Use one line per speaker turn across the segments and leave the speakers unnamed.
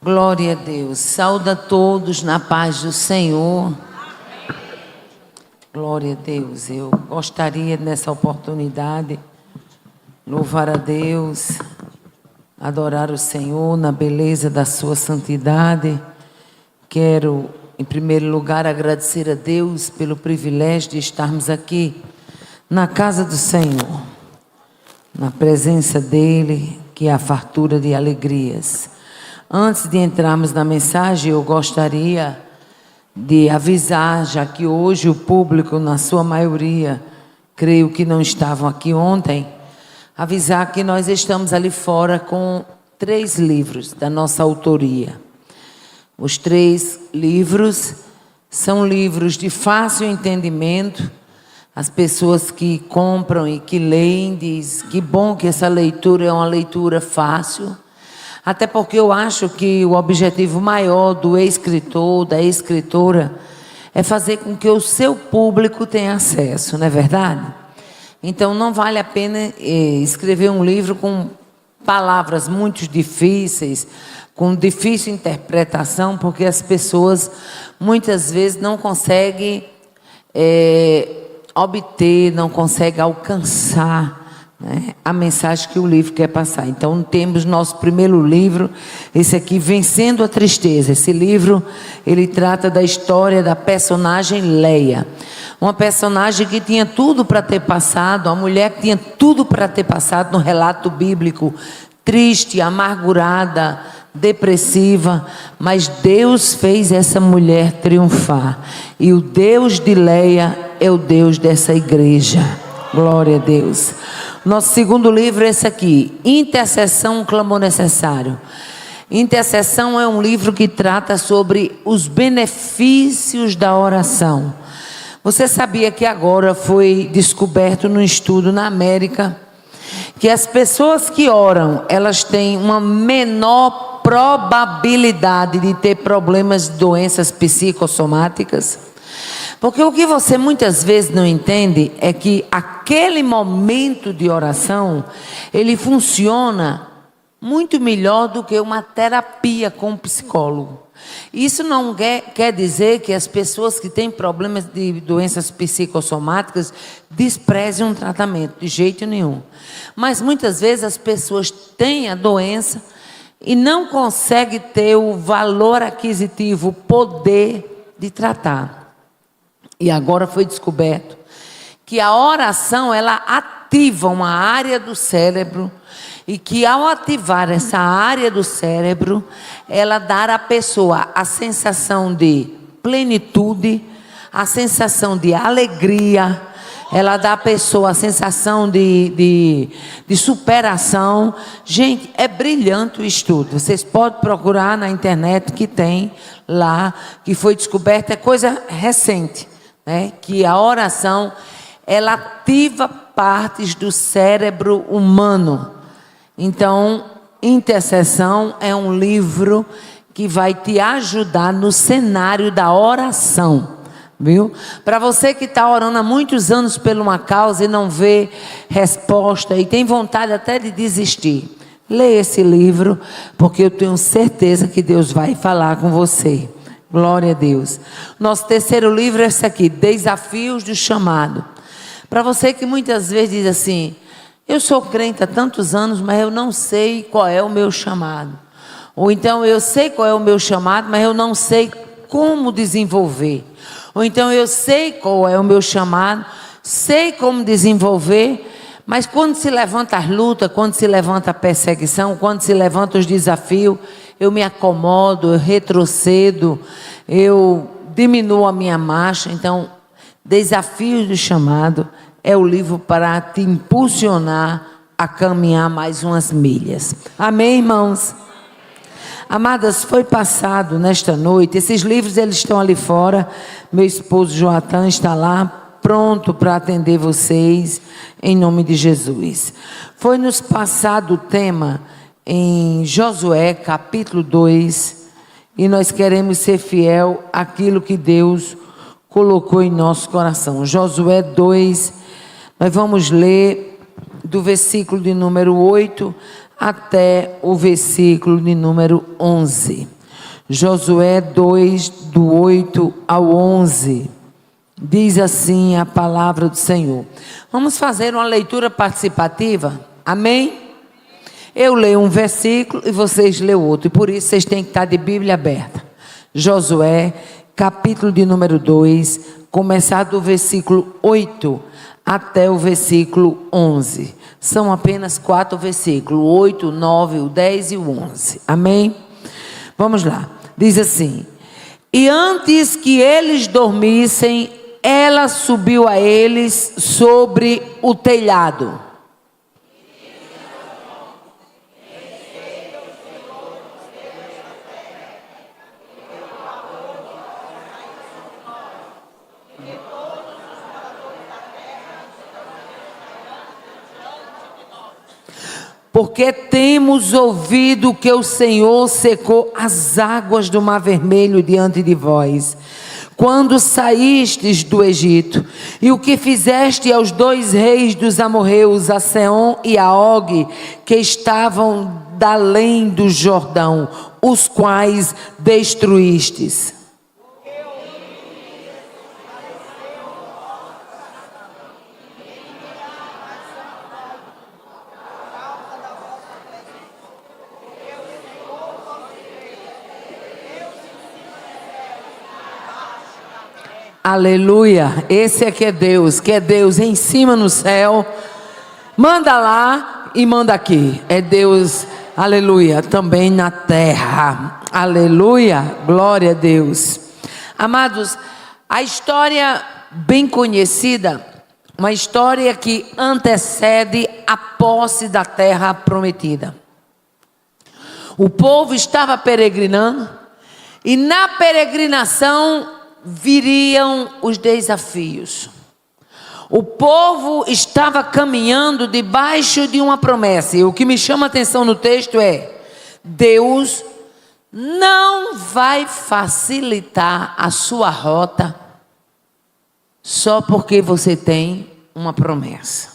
Glória a Deus. Saúde a todos na paz do Senhor. Glória a Deus. Eu gostaria nessa oportunidade louvar a Deus, adorar o Senhor na beleza da sua santidade. Quero, em primeiro lugar, agradecer a Deus pelo privilégio de estarmos aqui na casa do Senhor, na presença dEle, que é a fartura de alegrias. Antes de entrarmos na mensagem, eu gostaria de avisar, já que hoje o público, na sua maioria, creio que não estavam aqui ontem, avisar que nós estamos ali fora com 3 livros da nossa autoria. Os 3 livros são livros de fácil entendimento. As pessoas que compram e que leem dizem que bom que essa leitura é uma leitura fácil. Até porque eu acho que o objetivo maior do escritor, da escritora, é fazer com que o seu público tenha acesso, não é verdade? Então não vale a pena escrever um livro com palavras muito difíceis, com difícil interpretação, porque as pessoas muitas vezes não conseguem obter, não conseguem alcançar, né, a mensagem que o livro quer passar. Então temos nosso primeiro livro, esse aqui, Vencendo a Tristeza. Esse livro, ele trata da história da personagem Leia, uma personagem que tinha tudo para ter passado, uma mulher que tinha tudo para ter passado no relato bíblico, triste, amargurada, depressiva, mas Deus fez essa mulher triunfar, e o Deus de Leia é o Deus dessa igreja. Glória a Deus. Nosso segundo livro é esse aqui, Intercessão, Clamor Necessário. Intercessão é um livro que trata sobre os benefícios da oração. Você sabia que agora foi descoberto num estudo na América que as pessoas que oram, elas têm uma menor probabilidade de ter problemas de doenças psicossomáticas? Porque o que você muitas vezes não entende é que aquele momento de oração, ele funciona muito melhor do que uma terapia com um psicólogo. Isso não quer dizer que as pessoas que têm problemas de doenças psicossomáticas desprezem um tratamento, de jeito nenhum. Mas muitas vezes as pessoas têm a doença e não conseguem ter o valor aquisitivo, o poder de tratar. E agora foi descoberto que a oração, ela ativa uma área do cérebro, e que ao ativar essa área do cérebro, ela dá à pessoa a sensação de plenitude, a sensação de alegria, ela dá à pessoa a sensação de superação. Gente, é brilhante o estudo. Vocês podem procurar na internet, que tem lá, que foi descoberto, é coisa recente, né? Que a oração, ela ativa partes do cérebro humano. Então, Intercessão é um livro que vai te ajudar no cenário da oração, viu? Para você que está orando há muitos anos por uma causa e não vê resposta e tem vontade até de desistir, leia esse livro, porque eu tenho certeza que Deus vai falar com você. Glória a Deus. Nosso terceiro livro é esse aqui, Desafios do Chamado. Para você que muitas vezes diz assim: eu sou crente há tantos anos, mas eu não sei qual é o meu chamado. Ou então, eu sei qual é o meu chamado, mas eu não sei como desenvolver. Ou então, eu sei qual é o meu chamado, sei como desenvolver, mas quando se levanta as lutas, quando se levanta a perseguição, quando se levanta os desafios, eu me acomodo, eu retrocedo, eu diminuo a minha marcha. Então, Desafios do Chamado é o livro para te impulsionar a caminhar mais umas milhas. Amém, irmãos? Amadas, foi passado nesta noite, esses livros eles estão ali fora, meu esposo Joatan está lá, pronto para atender vocês, em nome de Jesus. Foi nos passado o tema em Josué capítulo 2, e nós queremos ser fiel àquilo que Deus colocou em nosso coração. Josué 2, nós vamos ler do versículo de número 8 até o versículo de número 11. Josué 2, do 8 ao 11. Diz assim a palavra do Senhor. Vamos fazer uma leitura participativa? Amém? Eu leio um versículo e vocês leem outro. E por isso vocês têm que estar de Bíblia aberta. Josué, capítulo de número 2, começar do versículo 8 até o versículo 11. São apenas 4 versículos, o 8, o 9, o 10 e o 11. Amém? Vamos lá. Diz assim: e antes que eles dormissem, ela subiu a eles sobre o telhado. Porque temos ouvido que o Senhor secou as águas do Mar Vermelho diante de vós, quando saístes do Egito, e o que fizeste aos 2 reis dos amorreus, a Seom e a Og, que estavam da além do Jordão, os quais destruístes. Aleluia, esse é que é Deus em cima no céu, manda lá e manda aqui, é Deus, aleluia, também na terra, aleluia, glória a Deus. Amados, a história bem conhecida, uma história que antecede a posse da terra prometida. O povo estava peregrinando e na peregrinação viriam os desafios. O povo estava caminhando debaixo de uma promessa. E o que me chama a atenção no texto é: Deus não vai facilitar a sua rota só porque você tem uma promessa.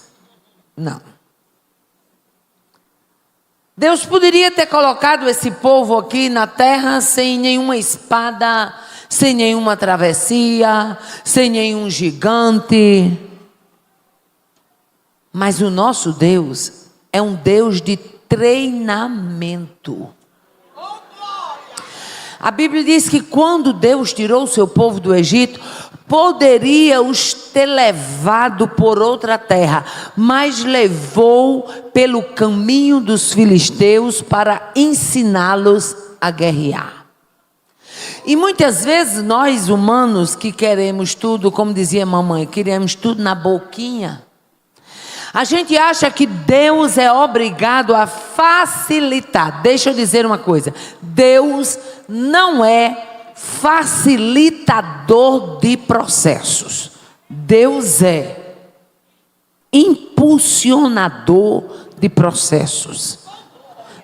Não. Deus poderia ter colocado esse povo aqui na terra sem nenhuma espada, sem nenhuma travessia, sem nenhum gigante. Mas o nosso Deus é um Deus de treinamento. A Bíblia diz que quando Deus tirou o seu povo do Egito, poderia os ter levado por outra terra, mas levou pelo caminho dos filisteus para ensiná-los a guerrear. E muitas vezes nós humanos que queremos tudo, como dizia a mamãe, queremos tudo na boquinha. A gente acha que Deus é obrigado a facilitar. Deixa eu dizer uma coisa: Deus não é facilitador de processos. Deus é impulsionador de processos.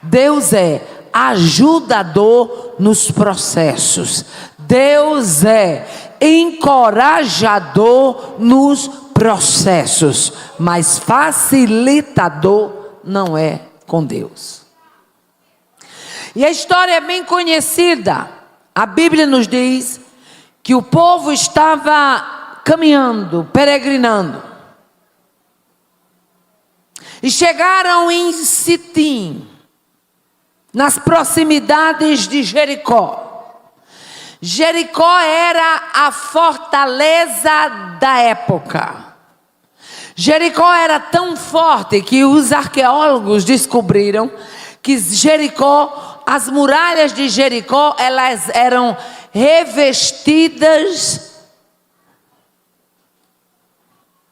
Deus é ajudador nos processos. Deus é encorajador nos processos, mas facilitador não é com Deus. E a história é bem conhecida. A Bíblia nos diz que o povo estava caminhando, peregrinando, e chegaram em Sitim, nas proximidades de Jericó. Jericó era a fortaleza da época. Jericó era tão forte que os arqueólogos descobriram que Jericó, as muralhas de Jericó, elas eram revestidas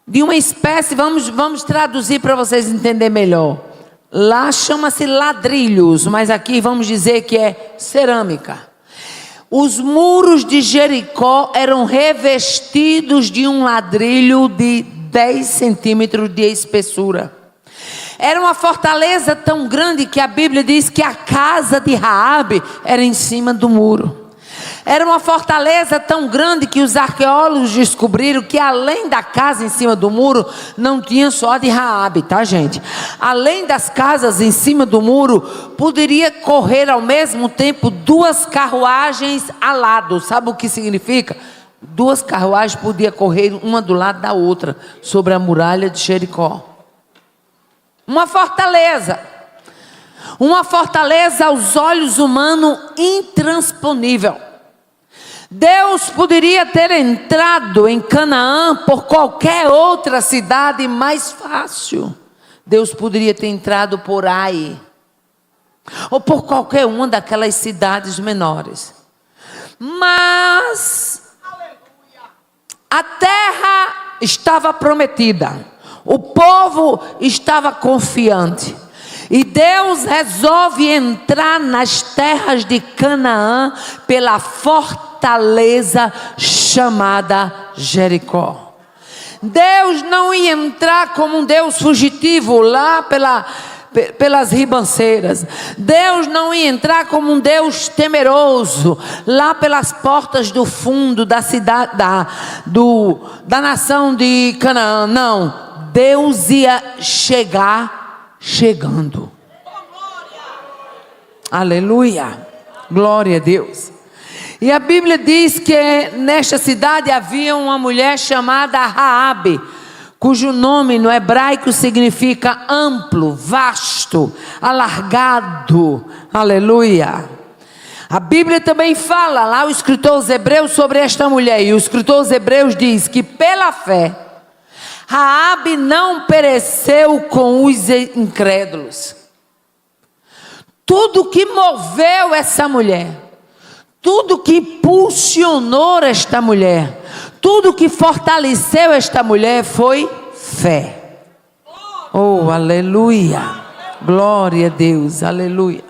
de uma espécie, vamos traduzir para vocês entenderem melhor. Lá chama-se ladrilhos, mas aqui vamos dizer que é cerâmica. Os muros de Jericó eram revestidos de um ladrilho de 10 centímetros de espessura. Era uma fortaleza tão grande que a Bíblia diz que a casa de Raabe era em cima do muro. Era uma fortaleza tão grande que os arqueólogos descobriram que além da casa em cima do muro, não tinha só de Raabe, tá, gente? Além das casas em cima do muro, poderia correr ao mesmo tempo 2 carruagens alados. Sabe o que significa? 2 carruagens podiam correr uma do lado da outra sobre a muralha de Jericó. Uma fortaleza aos olhos humanos intransponível. Deus poderia ter entrado em Canaã por qualquer outra cidade mais fácil. Deus poderia ter entrado por Ai, ou por qualquer uma daquelas cidades menores. Mas a terra estava prometida, o povo estava confiante. E Deus resolve entrar nas terras de Canaã pela fortaleza chamada Jericó. Deus não ia entrar como um Deus fugitivo lá pelas ribanceiras. Deus não ia entrar como um Deus temeroso lá pelas portas do fundo da cidade, da nação de Canaã. Não, Deus ia chegando. Aleluia, glória a Deus. E a Bíblia diz que nesta cidade havia uma mulher chamada Raabe, cujo nome no hebraico significa amplo, vasto, alargado. Aleluia. A Bíblia também fala lá, o escritor aos Hebreus, sobre esta mulher. E o escritor aos Hebreus diz que pela fé Raabe não pereceu com os incrédulos. Tudo que moveu essa mulher, tudo que impulsionou esta mulher, tudo que fortaleceu esta mulher foi fé. Oh, aleluia, glória a Deus, aleluia.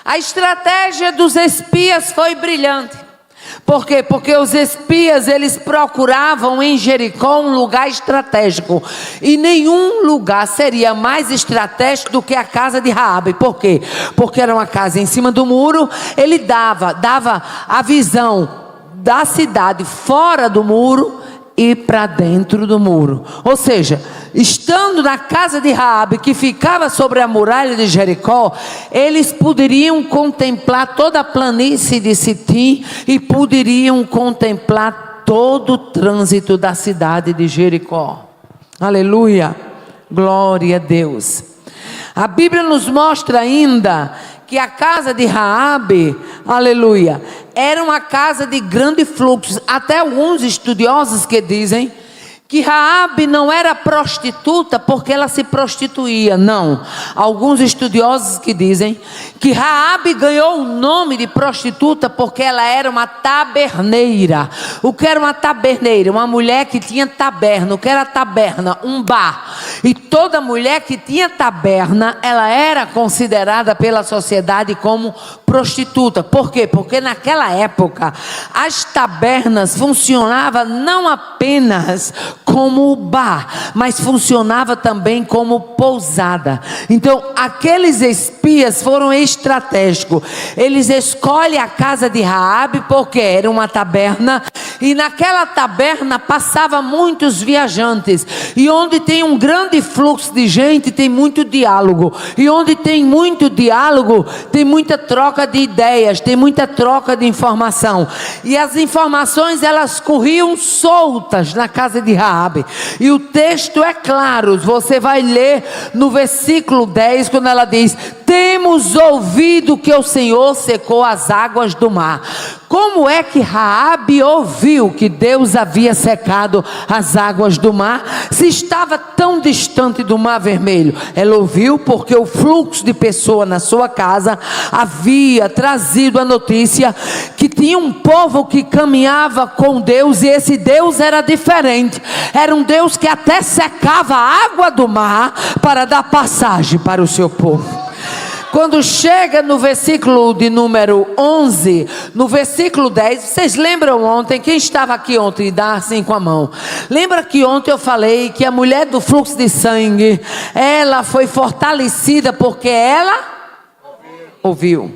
A estratégia dos espias foi brilhante. Por quê? Porque os espias, eles procuravam em Jericó um lugar estratégico. E nenhum lugar seria mais estratégico do que a casa de Raabe. Por quê? Porque era uma casa em cima do muro. Ele dava a visão da cidade fora do muro e para dentro do muro. Ou seja, estando na casa de Raabe, que ficava sobre a muralha de Jericó, eles poderiam contemplar toda a planície de Sitim e poderiam contemplar todo o trânsito da cidade de Jericó. Aleluia, glória a Deus. A Bíblia nos mostra ainda que a casa de Raabe, aleluia, era uma casa de grande fluxo. Até alguns estudiosos que dizem que Raabe não era prostituta porque ela se prostituía, não. Alguns estudiosos que dizem que Raabe ganhou o nome de prostituta porque ela era uma taberneira. O que era uma taberneira? Uma mulher que tinha taberna. O que era taberna? Um bar. E toda mulher que tinha taberna, ela era considerada pela sociedade como prostituta. Por quê? Porque naquela época as tabernas funcionavam não apenas como bar, mas funcionava também como pousada. Então aqueles espias foram estratégicos. Eles escolhem a casa de Raabe porque era uma taberna, e naquela taberna passavam muitos viajantes, e onde tem um grande fluxo de gente tem muito diálogo, e onde tem muito diálogo tem muita troca de ideias, tem muita troca de informação, e as informações elas corriam soltas na casa de Raabe. E o texto é claro, você vai ler no versículo 10, quando ela diz: temos ouvido que o Senhor secou as águas do mar. Como é que Raabe ouviu que Deus havia secado as águas do mar, se estava tão distante do Mar Vermelho? Ela ouviu porque o fluxo de pessoas na sua casa havia trazido a notícia que tinha um povo que caminhava com Deus, e esse Deus era diferente. Era um Deus que até secava a água do mar para dar passagem para o seu povo. Quando chega no versículo de número 11, no versículo 10, vocês lembram ontem, quem estava aqui ontem, dá assim com a mão. Lembra que ontem eu falei que a mulher do fluxo de sangue, ela foi fortalecida porque ela ouviu.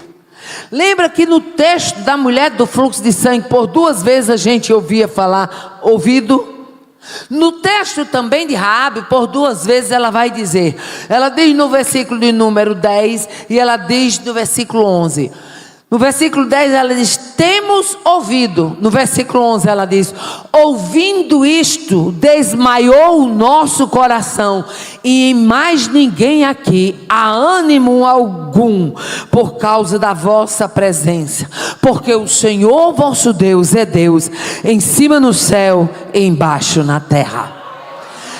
Lembra que no texto da mulher do fluxo de sangue, por 2 vezes a gente ouvia falar ouvido? No texto também de Raabe, por 2 vezes ela vai dizer. Ela diz no versículo de número 10 e ela diz no versículo 11. No versículo 10 ela diz: temos ouvido. No versículo 11 ela diz: ouvindo isto, desmaiou o nosso coração, e em mais ninguém aqui há ânimo algum, por causa da vossa presença, porque o Senhor vosso Deus é Deus, em cima no céu e embaixo na terra.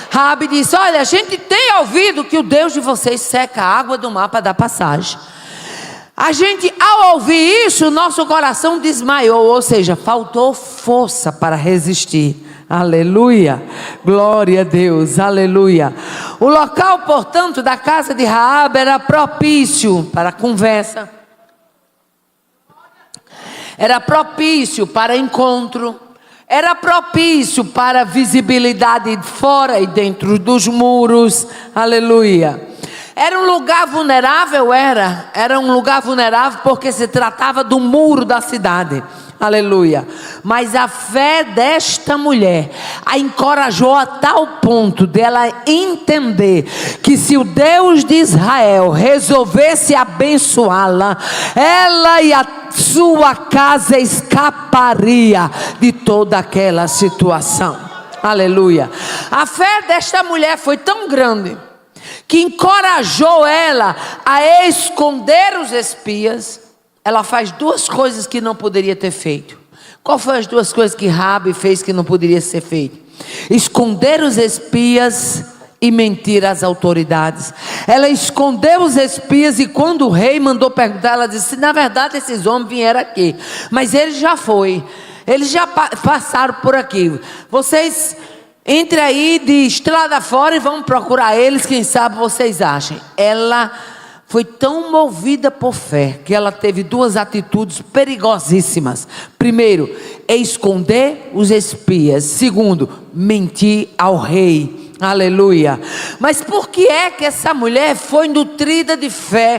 Raabe disse: olha, a gente tem ouvido que o Deus de vocês seca a água do mar para dar passagem. A gente, ao ouvir isso, nosso coração desmaiou, ou seja, faltou força para resistir. Aleluia, glória a Deus, aleluia. O local, portanto, da casa de Raabe era propício para conversa, era propício para encontro, era propício para visibilidade fora e dentro dos muros. Aleluia. Era um lugar vulnerável, era um lugar vulnerável porque se tratava do muro da cidade. Aleluia. Mas a fé desta mulher a encorajou a tal ponto dela entender que se o Deus de Israel resolvesse abençoá-la, ela e a sua casa escaparia de toda aquela situação. Aleluia. A fé desta mulher foi tão grande que encorajou ela a esconder os espias. Ela faz 2 coisas que não poderia ter feito. Qual foram as 2 coisas que Raabe fez que não poderia ser feito? Esconder os espias e mentir às autoridades. Ela escondeu os espias e quando o rei mandou perguntar, ela disse: na verdade esses homens vieram aqui, mas eles já passaram por aqui. Vocês entre aí de estrada fora e vão procurar eles, quem sabe vocês achem. Ela foi tão movida por fé que ela teve 2 atitudes perigosíssimas. Primeiro, esconder os espias. Segundo, mentir ao rei. Aleluia. Mas por que é que essa mulher foi nutrida de fé?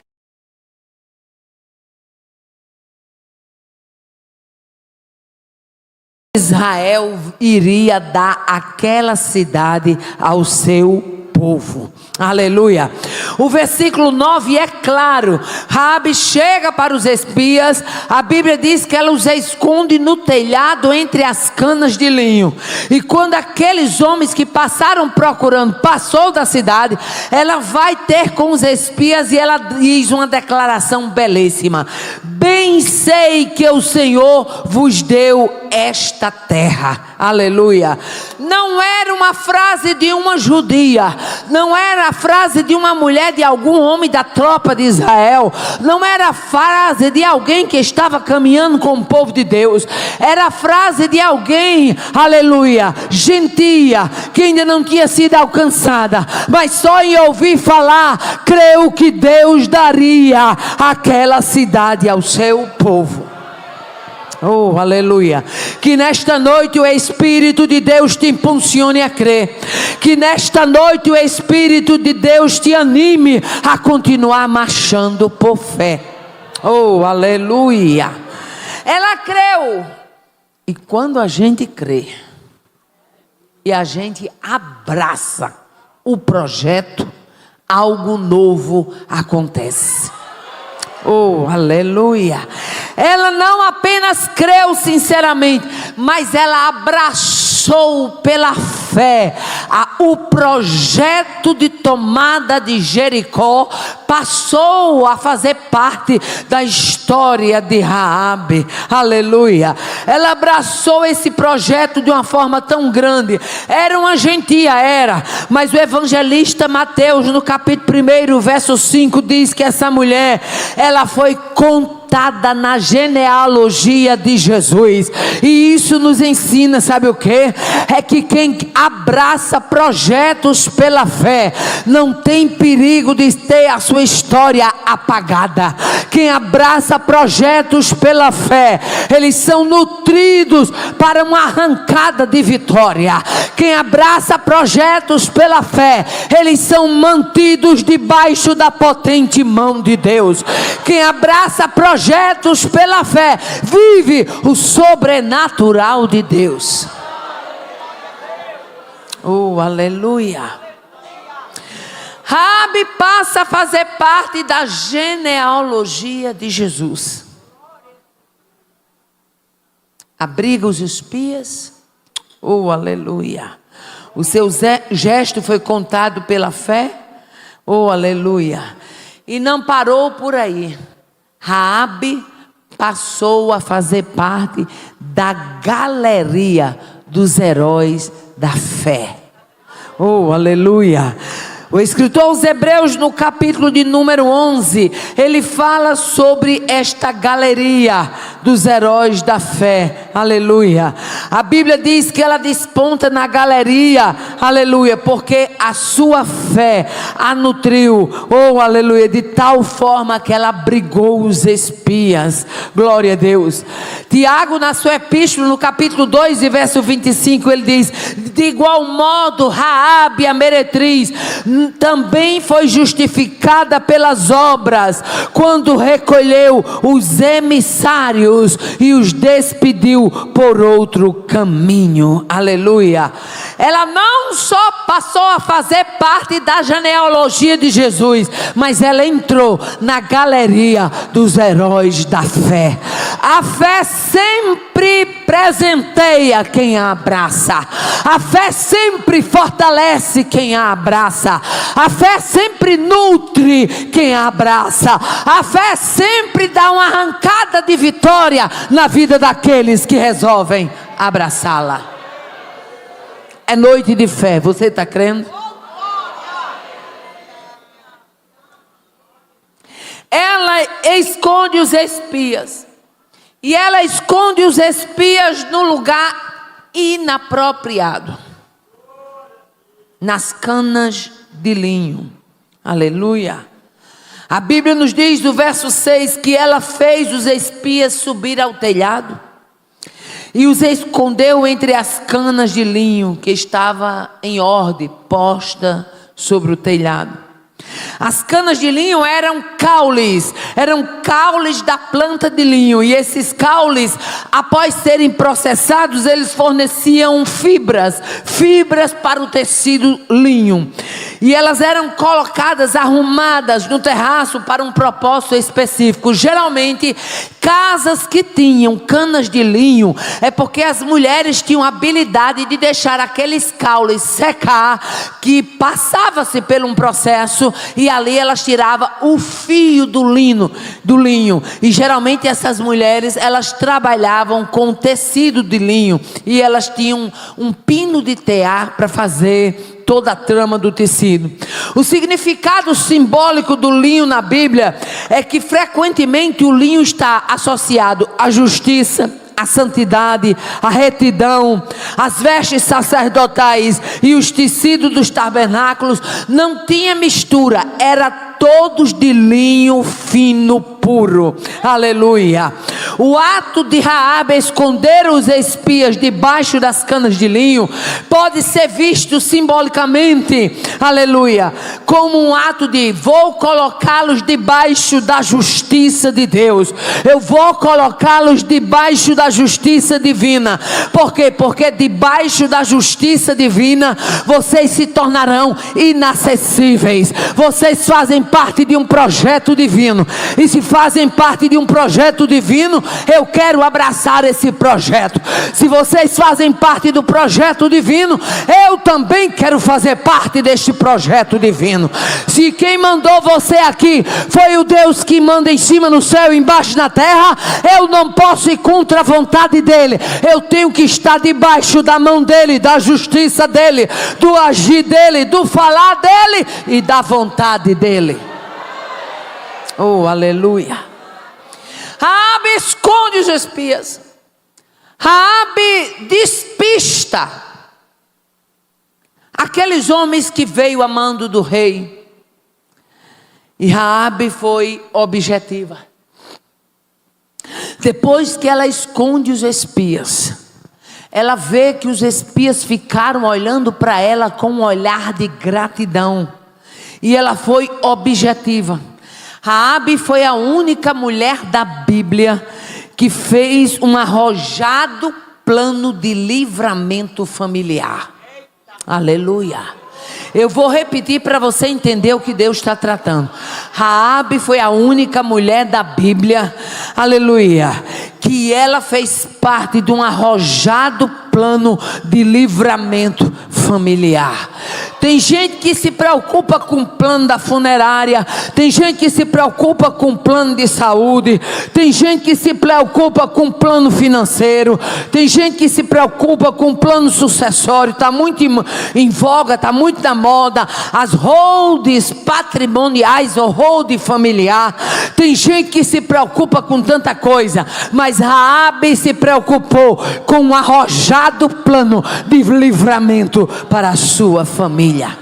Israel iria dar aquela cidade ao seu povo. Aleluia. O versículo 9 é claro. Raabe chega para os espias. A Bíblia diz que ela os esconde no telhado entre as canas de linho. E quando aqueles homens que passaram procurando passou da cidade, ela vai ter com os espias e ela diz uma declaração belíssima: bem sei que o Senhor vos deu esta terra. Aleluia. Não era uma frase de uma judia, não era a frase de uma mulher, de algum homem da tropa de Israel, não era a frase de alguém que estava caminhando com o povo de Deus, era a frase de alguém, aleluia, gentia, que ainda não tinha sido alcançada, mas só em ouvir falar, creu que Deus daria aquela cidade ao seu povo. Oh, aleluia. Que nesta noite o Espírito de Deus te impulsione a crer. Que nesta noite o Espírito de Deus te anime a continuar marchando por fé. Oh, aleluia. Ela creu. E quando a gente crê e a gente abraça o projeto, algo novo acontece. Oh, aleluia. Ela não apenas creu sinceramente, mas ela abraçou pela fé o projeto de tomada de Jericó. Passou a fazer parte da história de Raabe. Aleluia. Ela abraçou esse projeto de uma forma tão grande. Era uma gentia, mas o evangelista Mateus, no capítulo 1, verso 5, diz que essa mulher, ela foi contada na genealogia de Jesus. E isso nos ensina, sabe o que? É que quem abraça projetos pela fé não tem perigo de ter a sua história apagada. Quem abraça projetos pela fé, eles são nutridos para uma arrancada de vitória. Quem abraça projetos pela fé, eles são mantidos debaixo da potente mão de Deus. Quem abraça projetos projetos pela fé, vive o sobrenatural de Deus. Oh, aleluia. Raabe passa a fazer parte da genealogia de Jesus. Abriga os espias. Oh, aleluia. O seu gesto foi contado pela fé. Oh, aleluia. E não parou por aí. Raabe passou a fazer parte da galeria dos heróis da fé. Oh, aleluia. O escritor aos Hebreus, no capítulo de número 11, ele fala sobre esta galeria dos heróis da fé, aleluia. A Bíblia diz que ela desponta na galeria, aleluia, porque a sua fé a nutriu, oh, aleluia, de tal forma que ela abrigou os espias, glória a Deus. Tiago, na sua epístola, no capítulo 2, e verso 25, ele diz: de igual modo, Raabe, a meretriz, também foi justificada pelas obras, quando recolheu os emissários e os despediu por outro caminho, aleluia. Ela não só passou a fazer parte da genealogia de Jesus, mas ela entrou na galeria dos heróis da fé. A fé sempre presenteia quem a abraça, a fé sempre fortalece quem a abraça, a fé sempre nutre quem a abraça, a fé sempre dá uma arrancada de vitória na vida daqueles que resolvem abraçá-la. É noite de fé, você está crendo? Ela esconde os espias, e ela esconde os espias no lugar inapropriado, nas canas de linho, aleluia. A Bíblia nos diz no verso 6 que ela fez os espias subir ao telhado e os escondeu entre as canas de linho que estava em ordem posta sobre o telhado. As canas de linho eram caules da planta de linho, e esses caules, após serem processados, eles forneciam fibras para o tecido linho, e elas eram colocadas, arrumadas no terraço para um propósito específico. Geralmente, casas que tinham canas de linho, é porque as mulheres tinham a habilidade de deixar aqueles caules secar, que passava-se por um processo, e ali elas tiravam o fio do linho, e geralmente essas mulheres, elas trabalhavam com tecido de linho, e elas tinham um pino de tear para fazer toda a trama do tecido. O significado simbólico do linho na Bíblia é que frequentemente o linho está associado à justiça, a santidade, a retidão. As vestes sacerdotais e os tecidos dos tabernáculos não tinha mistura, era todos de linho fino, puro, aleluia. O ato de Raabe esconder os espias debaixo das canas de linho pode ser visto simbolicamente, aleluia, como um ato de: vou colocá-los debaixo da justiça de Deus, eu vou colocá-los debaixo da justiça divina. Por quê? Porque debaixo da justiça divina vocês se tornarão inacessíveis. Vocês fazem parte de um projeto divino, e se fazem parte de um projeto divino, eu quero abraçar esse projeto. Se vocês fazem parte do projeto divino, eu também quero fazer parte deste projeto divino. Se quem mandou você aqui foi o Deus que manda em cima no céu e embaixo na terra, eu não posso ir contra a vontade dele. Eu tenho que estar debaixo da mão dele, da justiça dele, do agir dele, do falar dele e da vontade dele. Oh, aleluia. Raabe esconde os espias. Raabe despista aqueles homens que veio a mando do rei. E Raabe foi objetiva. Depois que ela esconde os espias, ela vê que os espias ficaram olhando para ela com um olhar de gratidão, e ela foi objetiva. Raabe foi a única mulher da Bíblia que fez um arrojado plano de livramento familiar. Aleluia. Eu vou repetir para você entender o que Deus está tratando. Raabe foi a única mulher da Bíblia, aleluia, que ela fez parte de um arrojado plano de livramento familiar. Tem gente que se preocupa com o plano da funerária, tem gente que se preocupa com o plano de saúde, tem gente que se preocupa com o plano financeiro, tem gente que se preocupa com o plano sucessório. Está muito em voga, está muito na moda as holds patrimoniais ou hold familiar. Tem gente que se preocupa com tanta coisa, mas Raabe se preocupou com um arrojado plano de livramento para a sua família.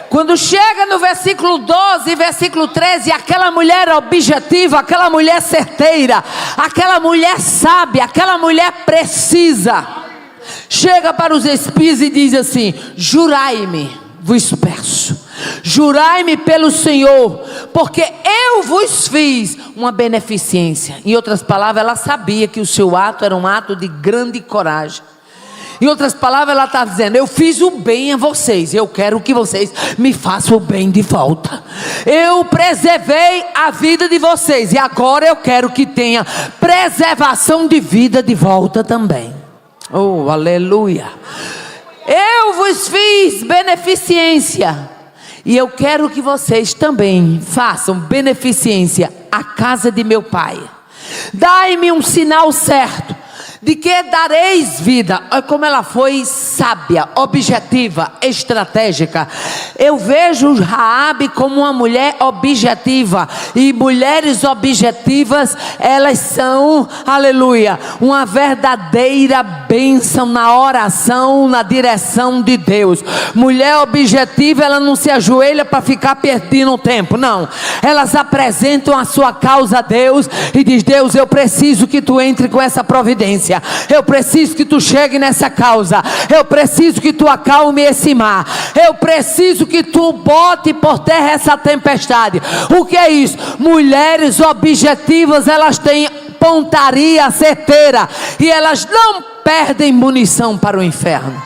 Quando chega no versículo 12 e versículo 13, aquela mulher objetiva, aquela mulher certeira, aquela mulher sábia, aquela mulher precisa, chega para os espias e diz assim: jurai-me, vos peço, jurai-me pelo Senhor, porque eu vos fiz uma beneficência. Em outras palavras, ela sabia que o seu ato era um ato de grande coragem. Em outras palavras, ela está dizendo: eu fiz o bem a vocês, eu quero que vocês me façam o bem de volta. Eu preservei a vida de vocês, e agora eu quero que tenha preservação de vida de volta também. Oh, aleluia. Eu vos fiz beneficência, e eu quero que vocês também façam beneficência à casa de meu pai. Dai-me um sinal certo de que dareis vida. Olha como ela foi sábia, objetiva, estratégica. Eu vejo Raabe como uma mulher objetiva, e mulheres objetivas, elas são, aleluia, uma verdadeira bênção na oração, na direção de Deus. Mulher objetiva, ela não se ajoelha para ficar perdendo o tempo, não. Elas apresentam a sua causa a Deus e diz: Deus, eu preciso que tu entre com essa providência. Eu preciso que tu chegue nessa causa. Eu preciso que tu acalme esse mar. Eu preciso que tu bote por terra essa tempestade. O que é isso? Mulheres objetivas, elas têm pontaria certeira, e elas não perdem munição para o inferno.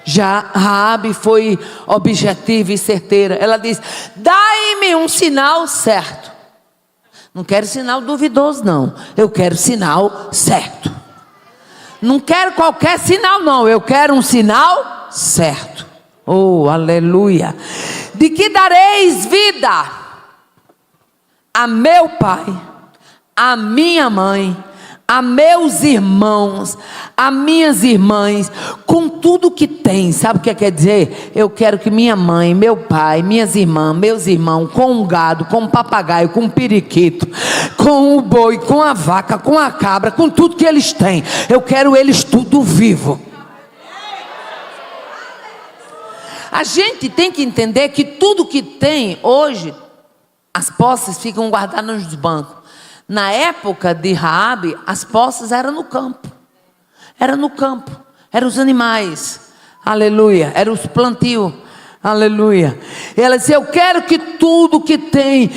Já Raabe foi objetiva e certeira. Ela diz: dai-me um sinal certo. Não quero sinal duvidoso, não. Eu quero sinal certo. Não quero qualquer sinal, não. Eu quero um sinal certo. Oh, aleluia. De que dareis vida a meu pai, a minha mãe, a meus irmãos, a minhas irmãs, com tudo que tem. Sabe o que quer dizer? Eu quero que minha mãe, meu pai, minhas irmãs, meus irmãos, com um gado, com um papagaio, com um periquito, com o boi, com a vaca, com a cabra, com tudo que eles têm, eu quero eles tudo vivo. A gente tem que entender que tudo que tem hoje, as posses ficam guardadas nos bancos. Na época de Raabe, as posses eram no campo. Era no campo. Eram os animais. Aleluia. Eram os plantios. Aleluia. E ela disse: eu quero que tudo que tem,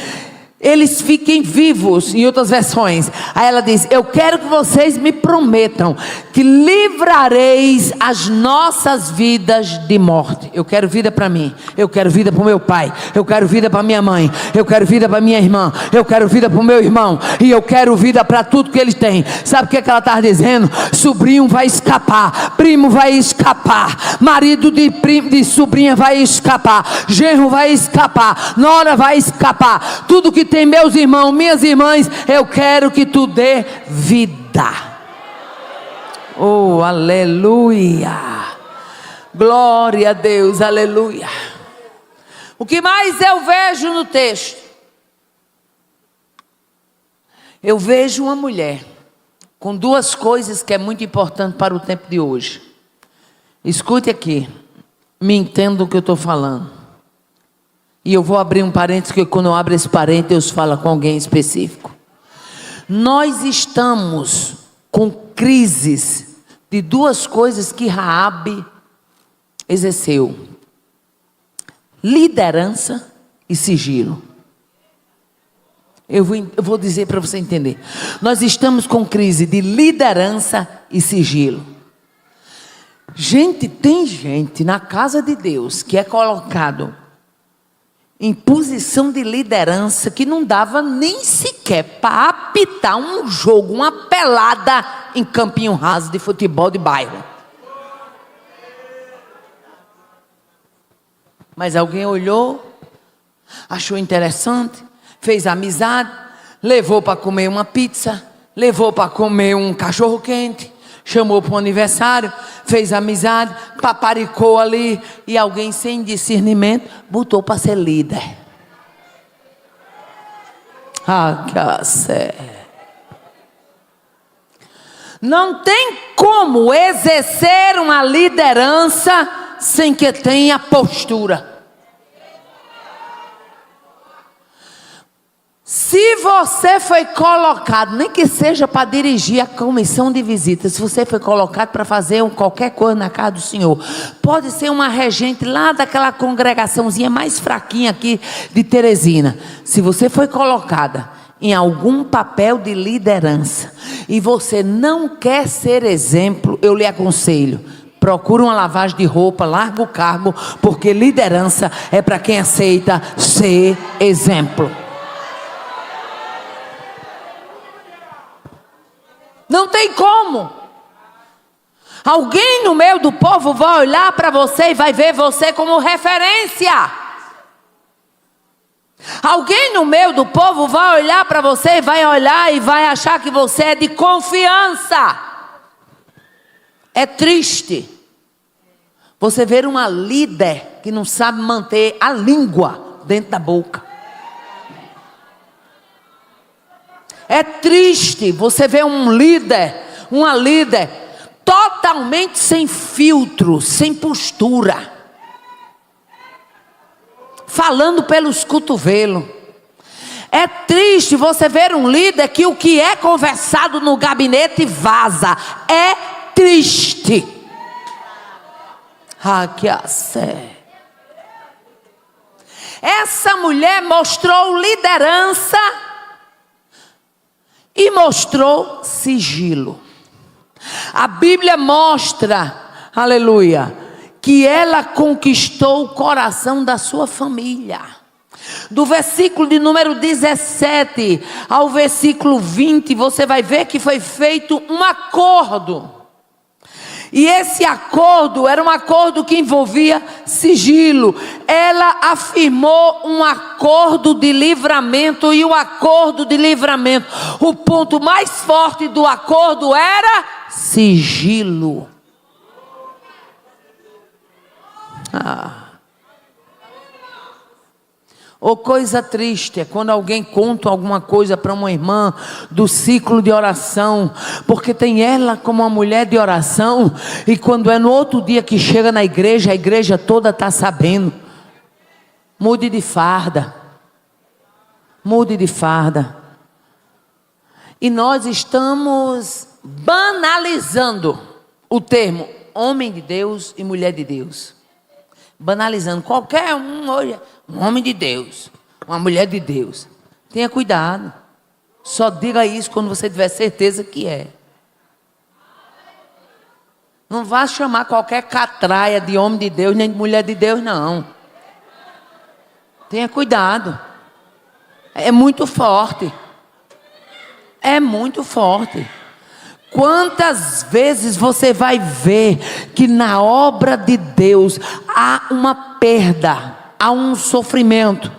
eles fiquem vivos. Em outras versões. Aí ela diz: eu quero que vocês me prometam que livrareis as nossas vidas de morte. Eu quero vida para mim. Eu quero vida para o meu pai. Eu quero vida para minha mãe. Eu quero vida para minha irmã. Eu quero vida para o meu irmão. E eu quero vida para tudo que eles têm. Sabe o que ela está dizendo? Sobrinho vai escapar. Primo vai escapar. Marido de sobrinha vai escapar. Genro vai escapar. Nora vai escapar. Tudo que tem, meus irmãos, minhas irmãs, eu quero que tu dê vida. Oh, aleluia. Glória a Deus, aleluia. O que mais eu vejo no texto? Eu vejo uma mulher com duas coisas que é muito importante para o tempo de hoje. Escute aqui, me entenda o que eu estou falando. E eu vou abrir um parênteses, que quando eu abro esse parênteses, Deus fala com alguém específico. Nós estamos com crises de duas coisas que Raabe exerceu: liderança e sigilo. Eu vou dizer para você entender. Nós estamos com crise de liderança e sigilo. Gente, tem gente na casa de Deus que é colocado em posição de liderança que não dava nem sequer para apitar um jogo, uma pelada em campinho raso de futebol de bairro. Mas alguém olhou, achou interessante, fez amizade, levou para comer uma pizza, levou para comer um cachorro quente, chamou para um aniversário, fez amizade, paparicou ali, e alguém sem discernimento botou para ser líder. Não tem como exercer uma liderança sem que tenha postura. Se você foi colocado, nem que seja para dirigir a comissão de visitas, se você foi colocado para fazer qualquer coisa na casa do Senhor, pode ser uma regente lá daquela congregaçãozinha mais fraquinha aqui de Teresina. Se você foi colocada em algum papel de liderança e você não quer ser exemplo, eu lhe aconselho: procura uma lavagem de roupa, larga o cargo, porque liderança é para quem aceita ser exemplo. Não tem como. Alguém no meio do povo vai olhar para você e vai ver você como referência. Alguém no meio do povo vai olhar para você e vai olhar e vai achar que você é de confiança. É triste você ver uma líder que não sabe manter a língua dentro da boca. É triste você ver um líder, uma líder totalmente sem filtro, sem postura, falando pelos cotovelos. É triste você ver um líder que o que é conversado no gabinete vaza. É triste. Essa mulher mostrou liderança e mostrou sigilo. A Bíblia mostra, aleluia, que ela conquistou o coração da sua família. Do versículo de número 17 ao versículo 20, você vai ver que foi feito um acordo. E esse acordo era um acordo que envolvia sigilo. Ela afirmou um acordo de livramento, e o acordo de livramento, o ponto mais forte do acordo era sigilo. Coisa triste é quando alguém conta alguma coisa para uma irmã do ciclo de oração, porque tem ela como uma mulher de oração, e quando é no outro dia que chega na igreja, a igreja toda está sabendo. Mude de farda. Mude de farda. E nós estamos banalizando o termo homem de Deus e mulher de Deus. Banalizando. Qualquer um, olha, um homem de Deus, uma mulher de Deus. Tenha cuidado. Só diga isso quando você tiver certeza que é. Não vá chamar qualquer catraia de homem de Deus, nem de mulher de Deus, não. Tenha cuidado. É muito forte. É muito forte. Quantas vezes você vai ver que na obra de Deus há uma perda, há um sofrimento.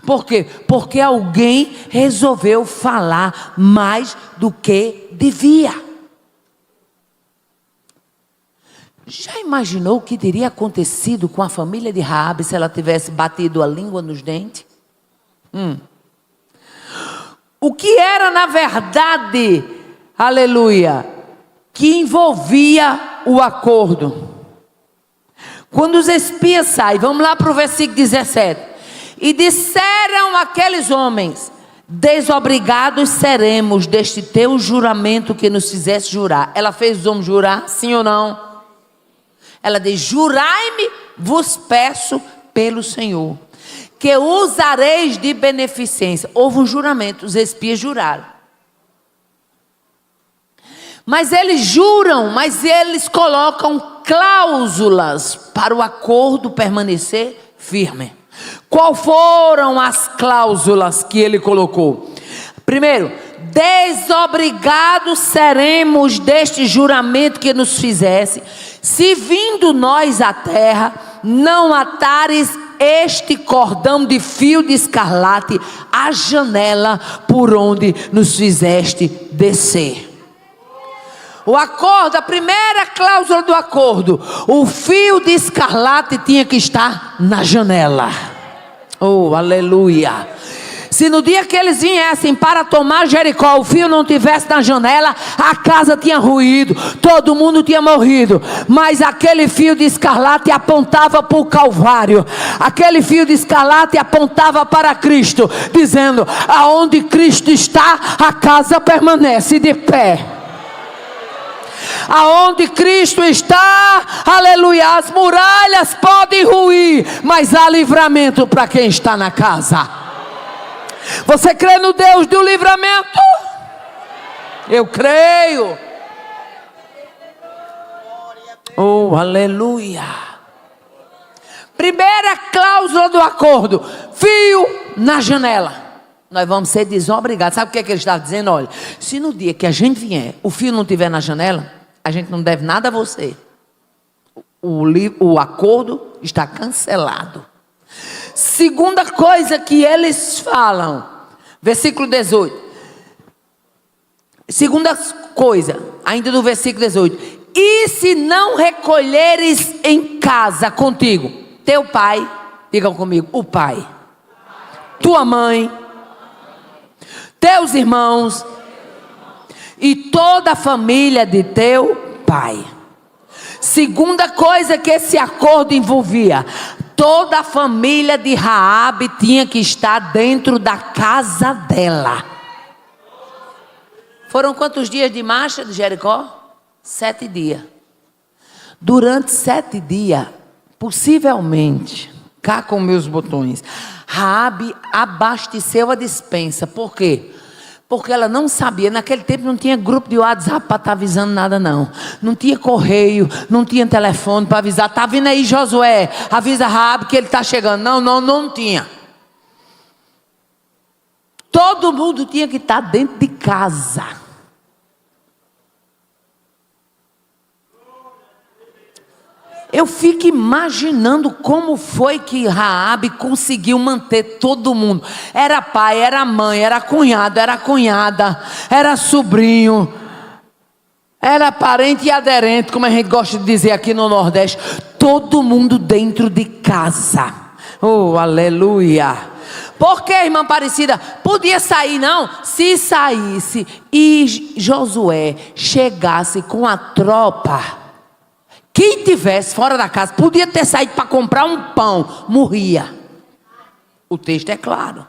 Por quê? Porque alguém resolveu falar mais do que devia. Já imaginou o que teria acontecido com a família de Raabe se ela tivesse batido a língua nos dentes? O que era na verdade, aleluia, que envolvia o acordo? Quando os espias saem, vamos lá para o versículo 17. E disseram aqueles homens: desobrigados seremos deste teu juramento que nos fizeste jurar. Ela fez os homens jurar, sim ou não? Ela diz: jurai-me, vos peço pelo Senhor, que usareis de beneficência. Houve um juramento, os espias juraram. Mas eles juram, mas eles colocam cláusulas para o acordo permanecer firme. Qual foram as cláusulas que ele colocou? Primeiro, desobrigados seremos deste juramento que nos fizesse, se vindo nós à terra, não atares este cordão de fio de escarlate à janela por onde nos fizeste descer. O acordo, a primeira cláusula do acordo, o fio de escarlate tinha que estar na janela. Oh, aleluia. Se no dia que eles viessem para tomar Jericó, o fio não tivesse na janela, a casa tinha ruído, todo mundo tinha morrido. Mas aquele fio de escarlate apontava para o Calvário. Aquele fio de escarlate apontava para Cristo, dizendo: aonde Cristo está, a casa permanece de pé. Aonde Cristo está, aleluia, as muralhas podem ruir, mas há livramento para quem está na casa. Você crê no Deus do livramento? Eu creio. Oh, aleluia. Primeira cláusula do acordo: fio na janela. Nós vamos ser desobrigados. Sabe o que é que ele está dizendo? Olha, se no dia que a gente vier, o fio não estiver na janela, a gente não deve nada a você. O acordo está cancelado. Segunda coisa que eles falam, versículo 18. Segunda coisa, ainda do versículo 18: e se não recolheres em casa contigo teu pai, digam comigo, o pai, tua mãe, teus irmãos e toda a família de teu pai. Segunda coisa que esse acordo envolvia: toda a família de Raabe tinha que estar dentro da casa dela. Foram quantos dias de marcha de Jericó? 7 dias. Durante 7 dias, possivelmente, cá com meus botões, Raabe abasteceu a despensa. Por quê? Porque ela não sabia, naquele tempo não tinha grupo de WhatsApp para estar avisando nada não. Não tinha correio, não tinha telefone para avisar. Está vindo aí Josué, avisa Raabe que ele está chegando. Não tinha. Todo mundo tinha que estar dentro de casa. Eu fico imaginando como foi que Raabe conseguiu manter todo mundo. Era pai, era mãe, era cunhado, era cunhada, era sobrinho, era parente e aderente, como a gente gosta de dizer aqui no Nordeste. Todo mundo dentro de casa. Oh, aleluia. Por que, irmã Aparecida? Podia sair não? Se saísse e Josué chegasse com a tropa, quem tivesse fora da casa, podia ter saído para comprar um pão, morria. O texto é claro.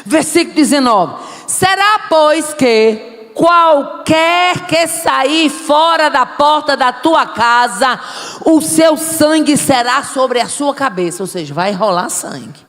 Versículo 19: será pois que qualquer que sair fora da porta da tua casa, o seu sangue será sobre a sua cabeça. Ou seja, vai rolar sangue.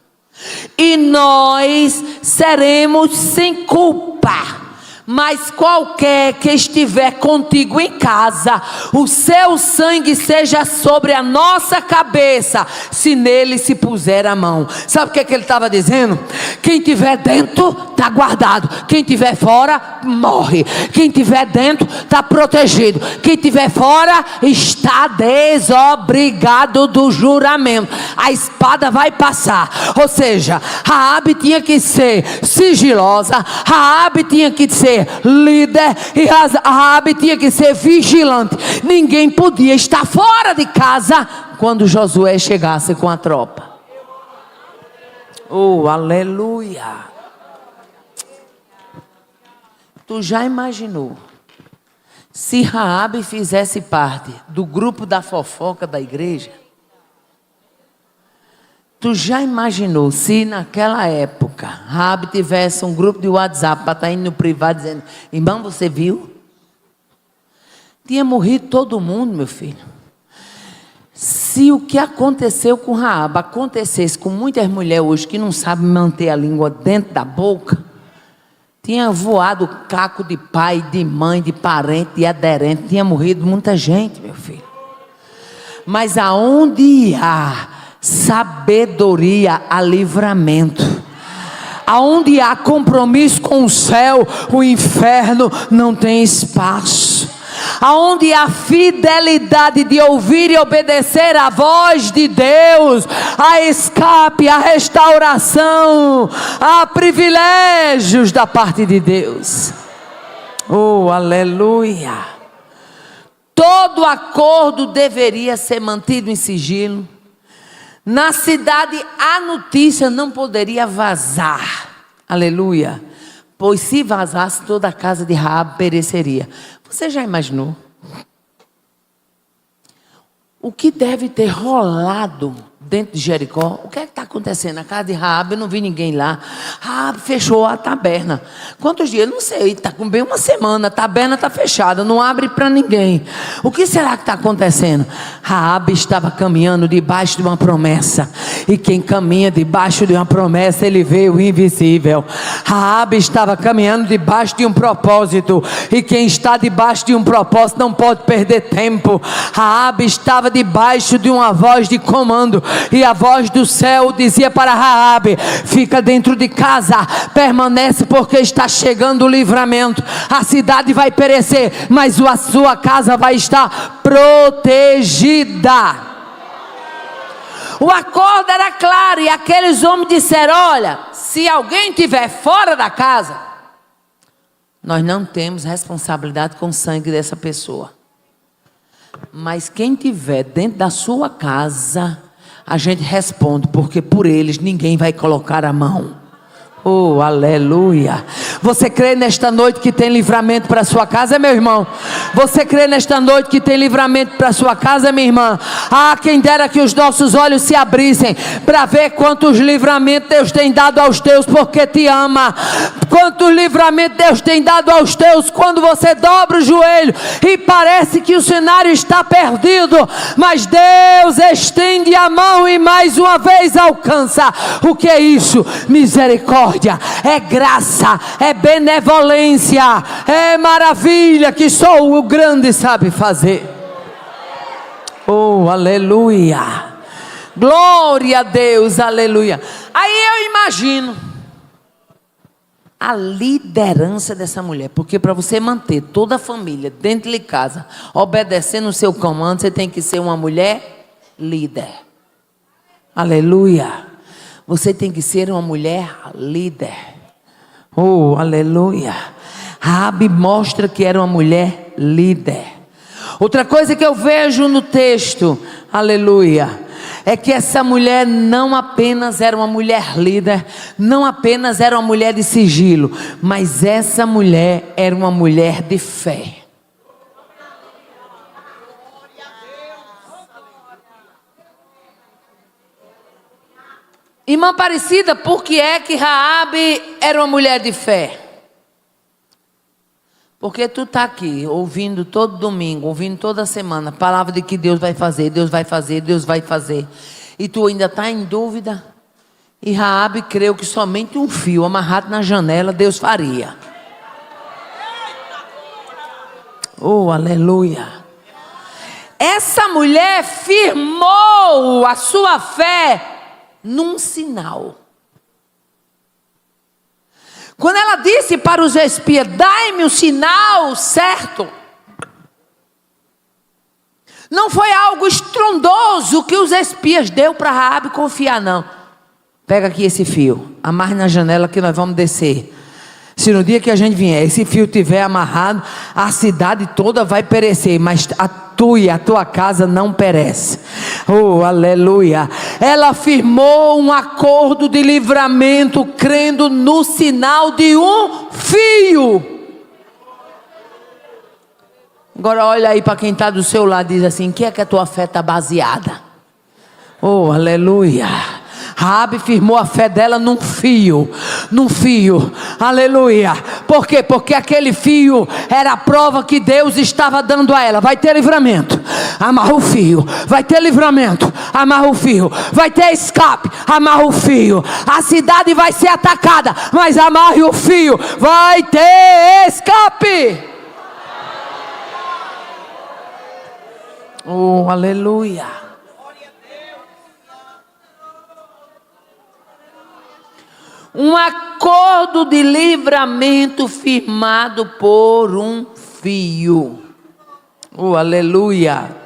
E nós seremos sem culpa. Mas qualquer que estiver contigo em casa, o seu sangue seja sobre a nossa cabeça, se nele se puser a mão. Sabe o que ele estava dizendo? Quem estiver dentro está guardado, quem estiver fora morre. Quem estiver dentro está protegido, quem estiver fora está desobrigado do juramento. A espada vai passar. Ou seja, Raabe tinha que ser sigilosa, Raabe tinha que ser líder e Raabe tinha que ser vigilante. Ninguém podia estar fora de casa quando Josué chegasse com a tropa. Oh, aleluia. Tu já imaginou se Raabe fizesse parte do grupo da fofoca da igreja? Tu já imaginou se naquela época Raabe tivesse um grupo de WhatsApp para estar indo no privado dizendo: irmão, você viu? Tinha morrido todo mundo, meu filho. Se Se o que aconteceu com Raabe acontecesse com muitas mulheres hoje que não sabem manter a língua dentro da boca, tinha voado caco de pai, de mãe, de parente, de aderente, tinha morrido muita gente, meu filho. Mas aonde há sabedoria, há livramento. Aonde há compromisso com o céu, o inferno não tem espaço. Aonde há fidelidade de ouvir e obedecer a voz de Deus, há escape, há restauração, há privilégios da parte de Deus. Oh, aleluia! Todo acordo deveria ser mantido em sigilo. Na cidade a notícia não poderia vazar. Aleluia! Pois se vazasse, toda a casa de Raabe pereceria. Você já imaginou? O que deve ter rolado dentro de Jericó? O que é que está acontecendo? Na casa de Raabe, eu não vi ninguém lá. Raabe fechou a taberna. Quantos dias? Não sei, está com bem uma semana. A taberna está fechada, não abre para ninguém. O que será que está acontecendo? Raabe estava caminhando debaixo de uma promessa. E quem caminha debaixo de uma promessa, ele vê o invisível. Raabe estava caminhando debaixo de um propósito. E quem está debaixo de um propósito não pode perder tempo. Raabe estava debaixo de uma voz de comando. E a voz do céu dizia para Raabe: fica dentro de casa, permanece, porque está chegando o livramento. A cidade vai perecer, mas a sua casa vai estar protegida. O acordo era claro, e aqueles homens disseram: olha, se alguém estiver fora da casa, nós não temos responsabilidade com o sangue dessa pessoa. Mas quem estiver dentro da sua casa, a gente responde, porque por eles ninguém vai colocar a mão. Oh, aleluia. Você crê nesta noite que tem livramento para a sua casa, meu irmão? Você crê nesta noite que tem livramento para a sua casa, minha irmã? Ah, quem dera que os nossos olhos se abrissem para ver quantos livramentos Deus tem dado aos teus, porque te ama. Quantos livramentos Deus tem dado aos teus, quando você dobra o joelho e parece que o cenário está perdido, mas Deus estende a mão e mais uma vez alcança. O que é isso? Misericórdia. É graça, é benevolência, é maravilha que só o grande sabe fazer. Oh, aleluia, glória a Deus, aleluia. Aí eu imagino a liderança dessa mulher, porque para você manter toda a família dentro de casa, obedecendo o seu comando, você tem que ser uma mulher líder. Aleluia. Você tem que ser uma mulher líder. Oh, aleluia. Raabe mostra que era uma mulher líder. Outra coisa que eu vejo no texto, aleluia, é que essa mulher não apenas era uma mulher líder, não apenas era uma mulher de sigilo, mas essa mulher era uma mulher de fé. Irmã Aparecida, por que é que Raabe era uma mulher de fé? Porque tu está aqui, ouvindo todo domingo, ouvindo toda semana, a palavra de que Deus vai fazer, Deus vai fazer, Deus vai fazer. E tu ainda está em dúvida. E Raabe creu que somente um fio amarrado na janela Deus faria. Oh, aleluia. Essa mulher firmou a sua fé num sinal. Quando ela disse para os espias: dai-me o sinal certo, não foi algo estrondoso que os espias deu para Raabe confiar, não. Pega aqui esse fio, amarre na janela que nós vamos descer. Se no dia que a gente vier, esse fio estiver amarrado, a cidade toda vai perecer, mas tu e a tua casa não perece. Oh, aleluia. Ela firmou um acordo de livramento, crendo no sinal de um fio. Agora olha aí para quem está do seu lado e diz assim: em que é que a tua fé está baseada? Oh, aleluia. Raabe firmou a fé dela num fio, aleluia, Por quê? Porque aquele fio era a prova que Deus estava dando a ela. Vai ter livramento, amarra o fio. Vai ter livramento, amarra o fio. Vai ter escape, amarra o fio. A cidade vai ser atacada, mas amarre o fio. Vai ter escape. Oh, aleluia. Um acordo de livramento firmado por um fio. Oh, aleluia.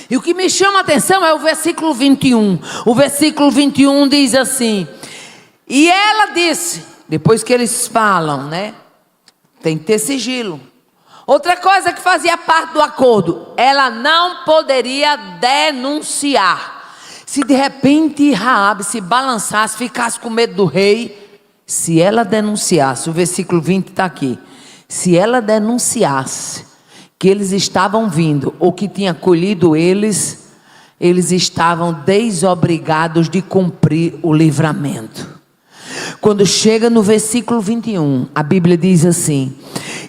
E o que me chama a atenção é o versículo 21. O versículo 21 diz assim: e ela disse, depois que eles falam, né? Tem que ter sigilo. Outra coisa que fazia parte do acordo, ela não poderia denunciar. Se de repente Raabe se balançasse, ficasse com medo do rei, se ela denunciasse, o versículo 20 está aqui, se ela denunciasse que eles estavam vindo, ou que tinha acolhido eles estavam desobrigados de cumprir o livramento. Quando chega no versículo 21, a Bíblia diz assim: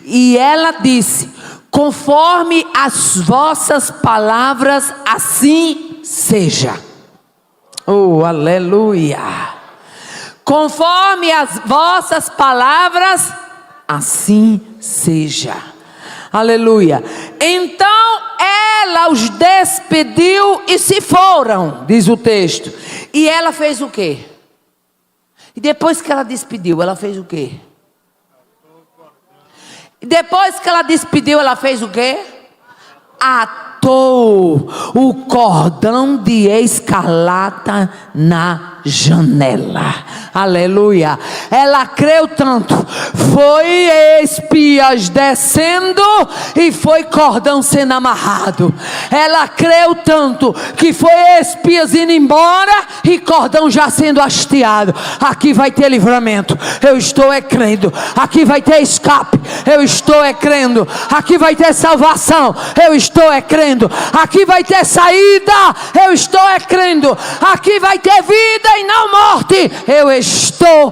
e ela disse, conforme as vossas palavras, assim seja. Oh, aleluia. Conforme as vossas palavras, assim seja. Aleluia. Então ela os despediu e se foram, diz o texto. E ela fez o quê? E depois que ela despediu, ela fez o quê? E depois que ela despediu, ela fez o quê? Atou o cordão de escarlata na janela. Aleluia. Ela creu tanto, foi espias descendo e foi cordão sendo amarrado. Ela creu tanto que foi espias indo embora e cordão já sendo hasteado. Aqui vai ter livramento, eu estou crendo. Aqui vai ter escape, eu estou crendo. Aqui vai ter salvação, eu estou crendo. Aqui vai ter saída, eu estou crendo. Aqui vai ter vida e não morte, eu estou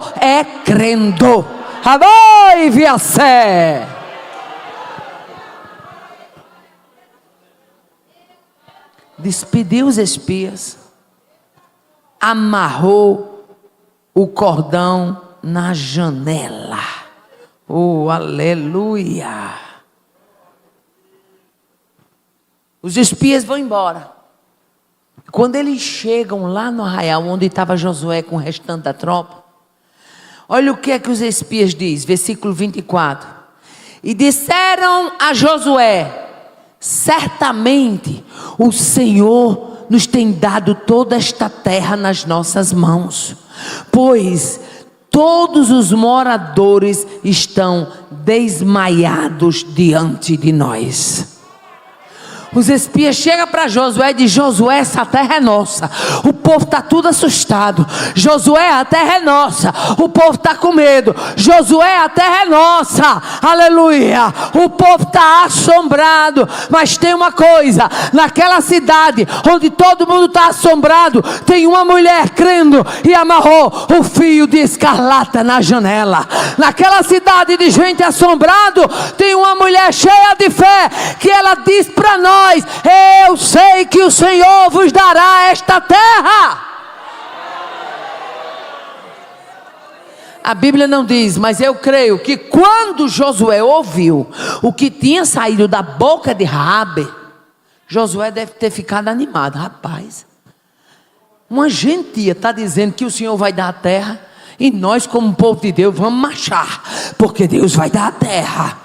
crendo. Amém, via sé. Despediu os espias, amarrou o cordão na janela. Oh, aleluia. Os espias vão embora. Quando eles chegam lá no arraial onde estava Josué com o restante da tropa, olha o que é que os espias dizem, versículo 24. E disseram a Josué: certamente o Senhor nos tem dado toda esta terra nas nossas mãos, pois todos os moradores estão desmaiados diante de nós. Os espias chegam para Josué e dizem: Josué, essa terra é nossa. O povo está tudo assustado. Josué, a terra é nossa. O povo está com medo. Josué, a terra é nossa. Aleluia. O povo está assombrado. Mas tem uma coisa: naquela cidade onde todo mundo está assombrado, tem uma mulher crendo e amarrou o fio de escarlata na janela. Naquela cidade de gente assombrado, tem uma mulher cheia de fé que ela diz para nós: eu sei que o Senhor vos dará esta terra. A Bíblia não diz, mas eu creio que quando Josué ouviu o que tinha saído da boca de Raabe, Josué deve ter ficado animado. Rapaz, uma gentia está dizendo que o Senhor vai dar a terra, e nós como povo de Deus vamos marchar, porque Deus vai dar a terra.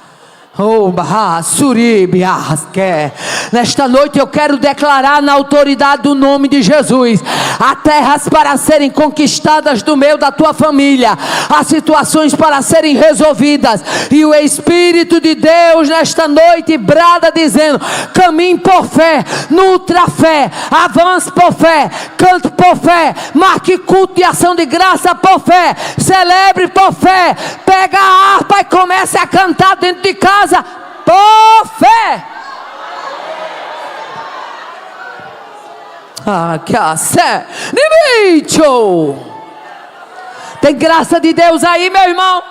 Nesta noite eu quero declarar na autoridade do nome de Jesus: há terras para serem conquistadas do meio da tua família, há situações para serem resolvidas, e o Espírito de Deus nesta noite brada dizendo: caminhe por fé, nutra a fé, avance por fé, cante por fé, marque culto e ação de graça por fé, celebre por fé, pega a harpa e comece a cantar dentro de casa por fé. Tem graça de Deus aí, meu irmão?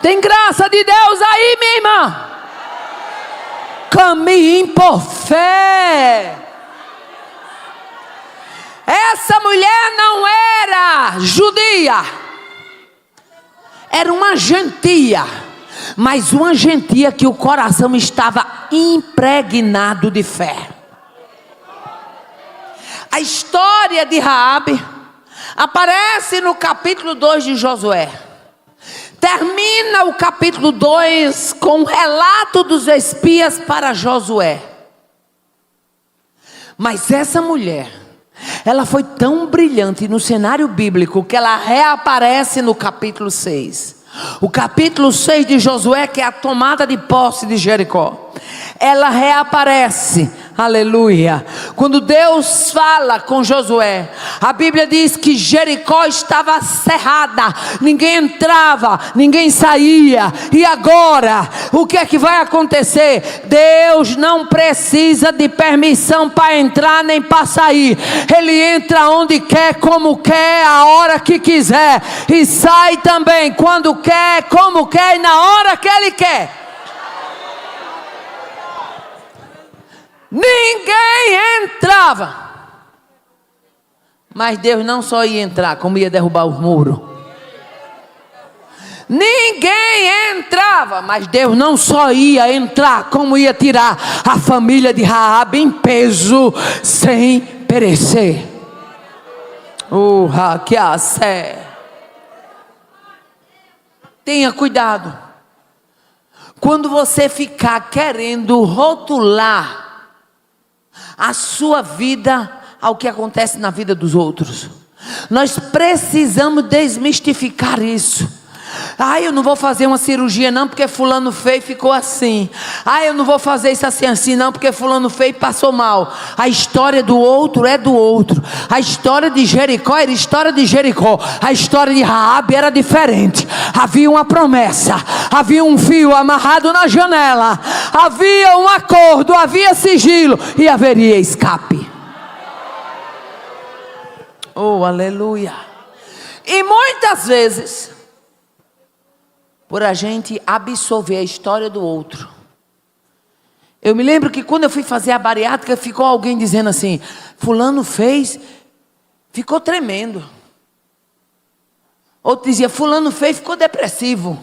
Tem graça de Deus aí, minha irmã? Caminhem por fé. Essa mulher não era judia, era uma gentia, mas uma gentia que o coração estava impregnado de fé. A história de Raabe aparece no capítulo 2 de Josué. Termina o capítulo 2 com o relato dos espias para Josué. Mas essa mulher, ela foi tão brilhante no cenário bíblico que ela reaparece no capítulo 6. O capítulo 6 de Josué, que é a tomada de posse de Jericó. Ela reaparece, aleluia. Quando Deus fala com Josué, a Bíblia diz que Jericó estava cerrada, ninguém entrava, ninguém saía. E agora, o que é que vai acontecer? Deus não precisa de permissão para entrar nem para sair. Ele entra onde quer, como quer, a hora que quiser, e sai também quando quer, como quer e na hora que Ele quer. Ninguém entrava, mas Deus não só ia entrar, como ia derrubar o muro. Ninguém entrava, mas Deus não só ia entrar, como ia tirar a família de Raabe em peso, sem perecer. Que assé. Tenha cuidado quando você ficar querendo rotular a sua vida ao que acontece na vida dos outros. Nós precisamos desmistificar isso. Eu não vou fazer uma cirurgia não, porque fulano fez e ficou assim. Eu não vou fazer isso assim não, porque fulano fez e passou mal. A história do outro é do outro. A história de Jericó era a história de Jericó. A história de Raabe era diferente. Havia uma promessa, havia um fio amarrado na janela, havia um acordo, havia sigilo e haveria escape. Aleluia. E muitas vezes, por a gente absorver a história do outro. Eu me lembro que quando eu fui fazer a bariátrica, ficou alguém dizendo assim: fulano fez, ficou tremendo. Outro dizia, fulano fez, ficou depressivo.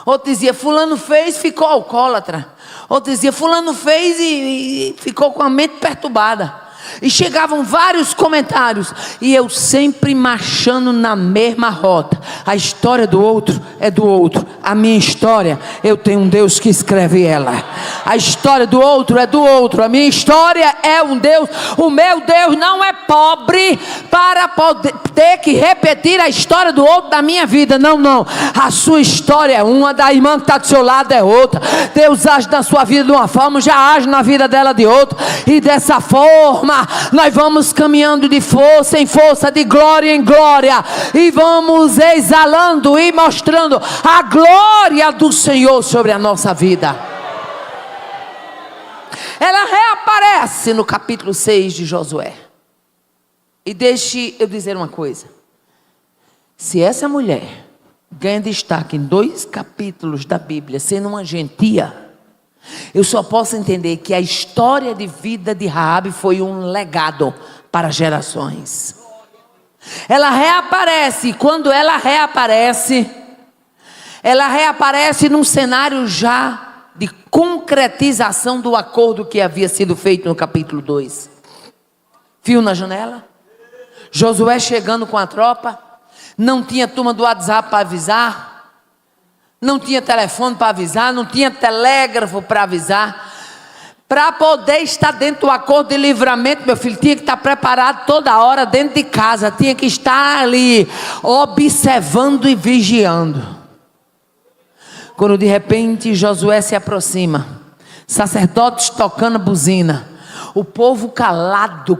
Outro dizia, fulano fez, ficou alcoólatra. Outro dizia, fulano fez e ficou com a mente perturbada. E chegavam vários comentários, e eu sempre marchando na mesma rota. A história do outro é do outro, a minha história, eu tenho um Deus que escreve ela. A história do outro é do outro, a minha história é um Deus. O meu Deus não é pobre para poder ter que repetir a história do outro da minha vida. Não, a sua história é uma, da irmã que está do seu lado é outra. Deus age na sua vida de uma forma, já age na vida dela de outra, e dessa forma nós vamos caminhando de força em força, de glória em glória, e vamos exalando e mostrando a glória do Senhor sobre a nossa vida. Ela reaparece no capítulo 6 de Josué. E deixe eu dizer uma coisa: se essa mulher ganha destaque em 2 capítulos da Bíblia, sendo uma gentia, eu só posso entender que a história de vida de Raabe foi um legado para gerações. Ela reaparece, e quando ela reaparece num cenário já de concretização do acordo que havia sido feito no capítulo 2. Fio na janela, Josué chegando com a tropa, não tinha turma do WhatsApp para avisar, não tinha telefone para avisar, não tinha telégrafo para avisar. Para poder estar dentro do acordo de livramento, meu filho, tinha que estar preparado toda hora dentro de casa, tinha que estar ali observando e vigiando. Quando de repente Josué se aproxima, sacerdotes tocando buzina, O povo calado,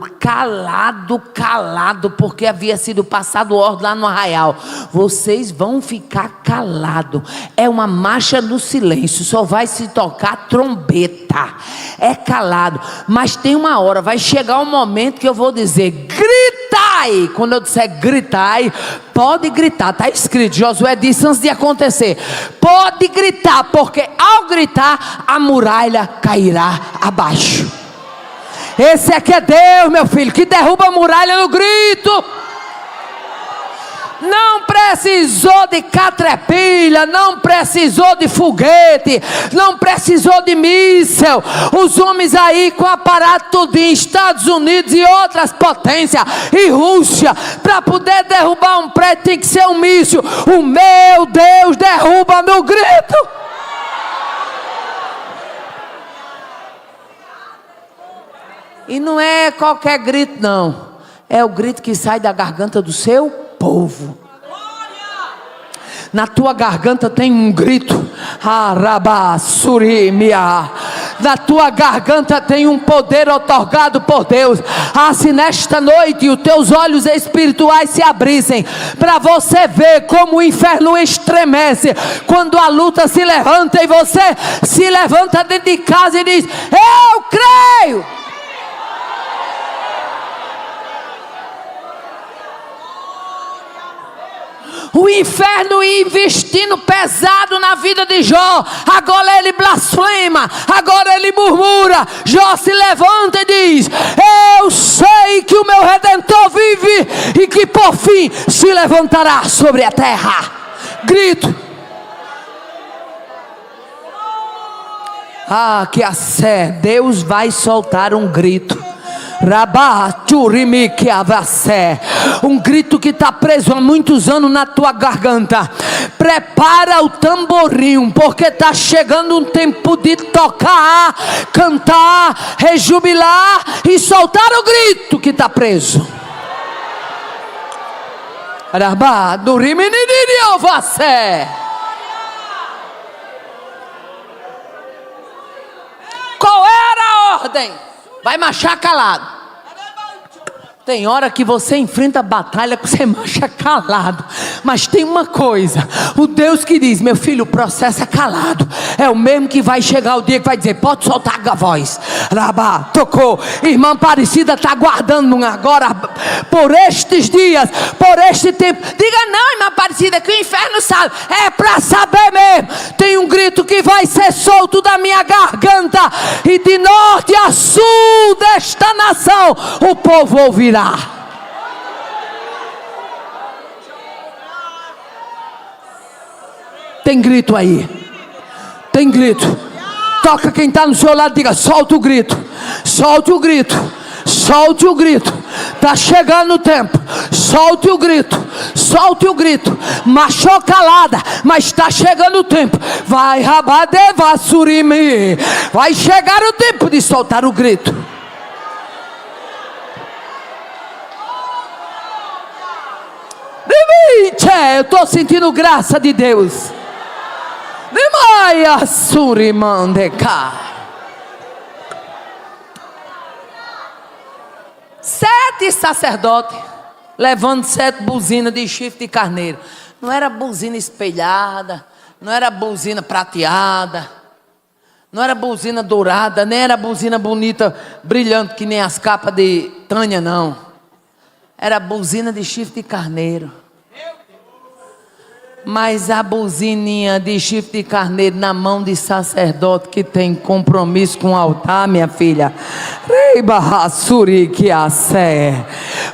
porque havia sido passado ordem lá no arraial. Vocês vão ficar calados. É uma marcha no silêncio, só vai se tocar trombeta. É calado. Mas tem uma hora, vai chegar um momento que eu vou dizer: gritai! Quando eu disser gritai, pode gritar, está escrito. Josué disse antes de acontecer: pode gritar, porque ao gritar a muralha cairá abaixo. Esse aqui é Deus, meu filho, que derruba a muralha no grito. Não precisou de catrepilha, não precisou de foguete, não precisou de míssel. Os homens aí com aparato de Estados Unidos e outras potências, e Rússia, para poder derrubar um prédio tem que ser um míssil. O meu Deus derruba no grito. E não é qualquer grito não, é o grito que sai da garganta do seu povo. Na tua garganta tem um grito. Na tua garganta tem um poder otorgado por Deus. Se nesta noite os teus olhos espirituais se abrissem, para você ver como o inferno estremece quando a luta se levanta, e você se levanta dentro de casa e diz: eu creio. O inferno investindo pesado na vida de Jó. Agora ele blasfema, agora ele murmura. Jó se levanta e diz: eu sei que o meu Redentor vive e que por fim se levantará sobre a terra. Grito. Que a sé, Deus vai soltar um grito. Um grito que está preso há muitos anos na tua garganta. Prepara o tamborim, porque está chegando um tempo de tocar, cantar, rejubilar e soltar o grito que está preso. Qual era a ordem? Vai marchar calado. Tem hora que você enfrenta a batalha que você marcha calado. Mas tem uma coisa: o Deus que diz: meu filho, o processo é calado, é o mesmo que vai chegar o dia que vai dizer: pode soltar a voz. Tocou. Irmã Aparecida está aguardando agora por estes dias, por este tempo. Diga não, irmã Aparecida, que o inferno sabe. É para saber mesmo. Tem um grito que vai ser solto da minha garganta, e de norte a sul desta nação o povo ouvirá. Tem grito aí. Tem grito. Toca quem está no seu lado, diga: solta o grito. Solte o grito. Solte o grito. Está chegando o tempo. Solte o grito. Solte o grito. Marchou calada, mas está chegando o tempo. Vai rabadeva surimi. Vai chegar o tempo de soltar o grito. Eu estou sentindo graça de Deus. Sete sacerdotes levando 7 buzinas de chifre de carneiro. Não era buzina espelhada, não era buzina prateada, não era buzina dourada, nem era buzina bonita, brilhante, que nem as capas de Tânia, não. Era buzina de chifre de carneiro. Mas a buzininha de chifre de carneiro na mão de sacerdote que tem compromisso com o altar, minha filha.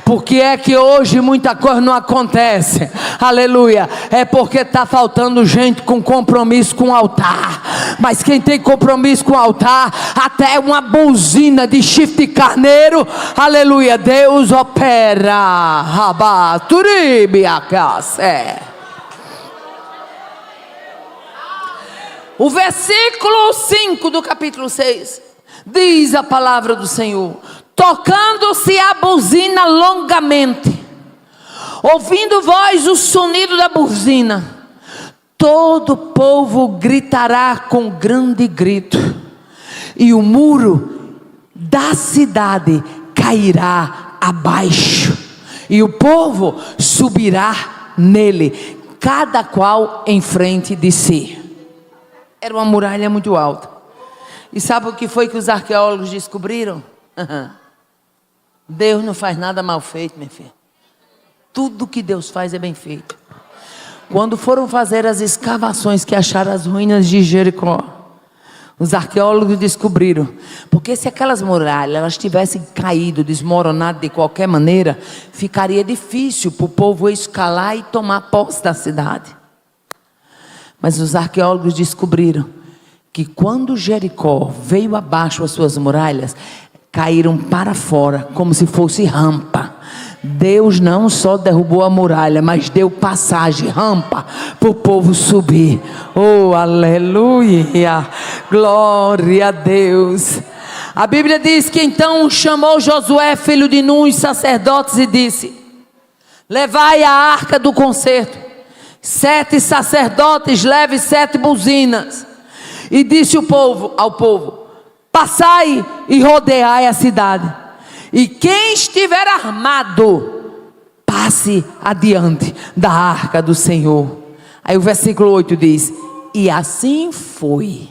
Por que é que hoje muita coisa não acontece? Aleluia. É porque está faltando gente com compromisso com o altar. Mas quem tem compromisso com o altar, até uma buzina de chifre de carneiro, aleluia, Deus opera. O versículo 5 do capítulo 6 diz a palavra do Senhor: tocando-se a buzina longamente, ouvindo voz o sonido da buzina, todo o povo gritará com grande grito, e o muro da cidade cairá abaixo, e o povo subirá nele, cada qual em frente de si. Era uma muralha muito alta. E sabe o que foi que os arqueólogos descobriram? Deus não faz nada mal feito, minha filha. Tudo que Deus faz é bem feito. Quando foram fazer as escavações que acharam as ruínas de Jericó, os arqueólogos descobriram, porque se aquelas muralhas elas tivessem caído, desmoronado de qualquer maneira, ficaria difícil para o povo escalar e tomar posse da cidade. Mas os arqueólogos descobriram que quando Jericó veio abaixo as suas muralhas, caíram para fora, como se fosse rampa. Deus não só derrubou a muralha, mas deu passagem, rampa, para o povo subir. Oh, aleluia, glória a Deus. A Bíblia diz que então chamou Josué, filho de Nun, os sacerdotes, e disse: levai a arca do concerto. 7 sacerdotes, leve 7 buzinas. E disse ao povo: passai e rodeai a cidade, e quem estiver armado, passe adiante da arca do Senhor. Aí o versículo 8 diz: e assim foi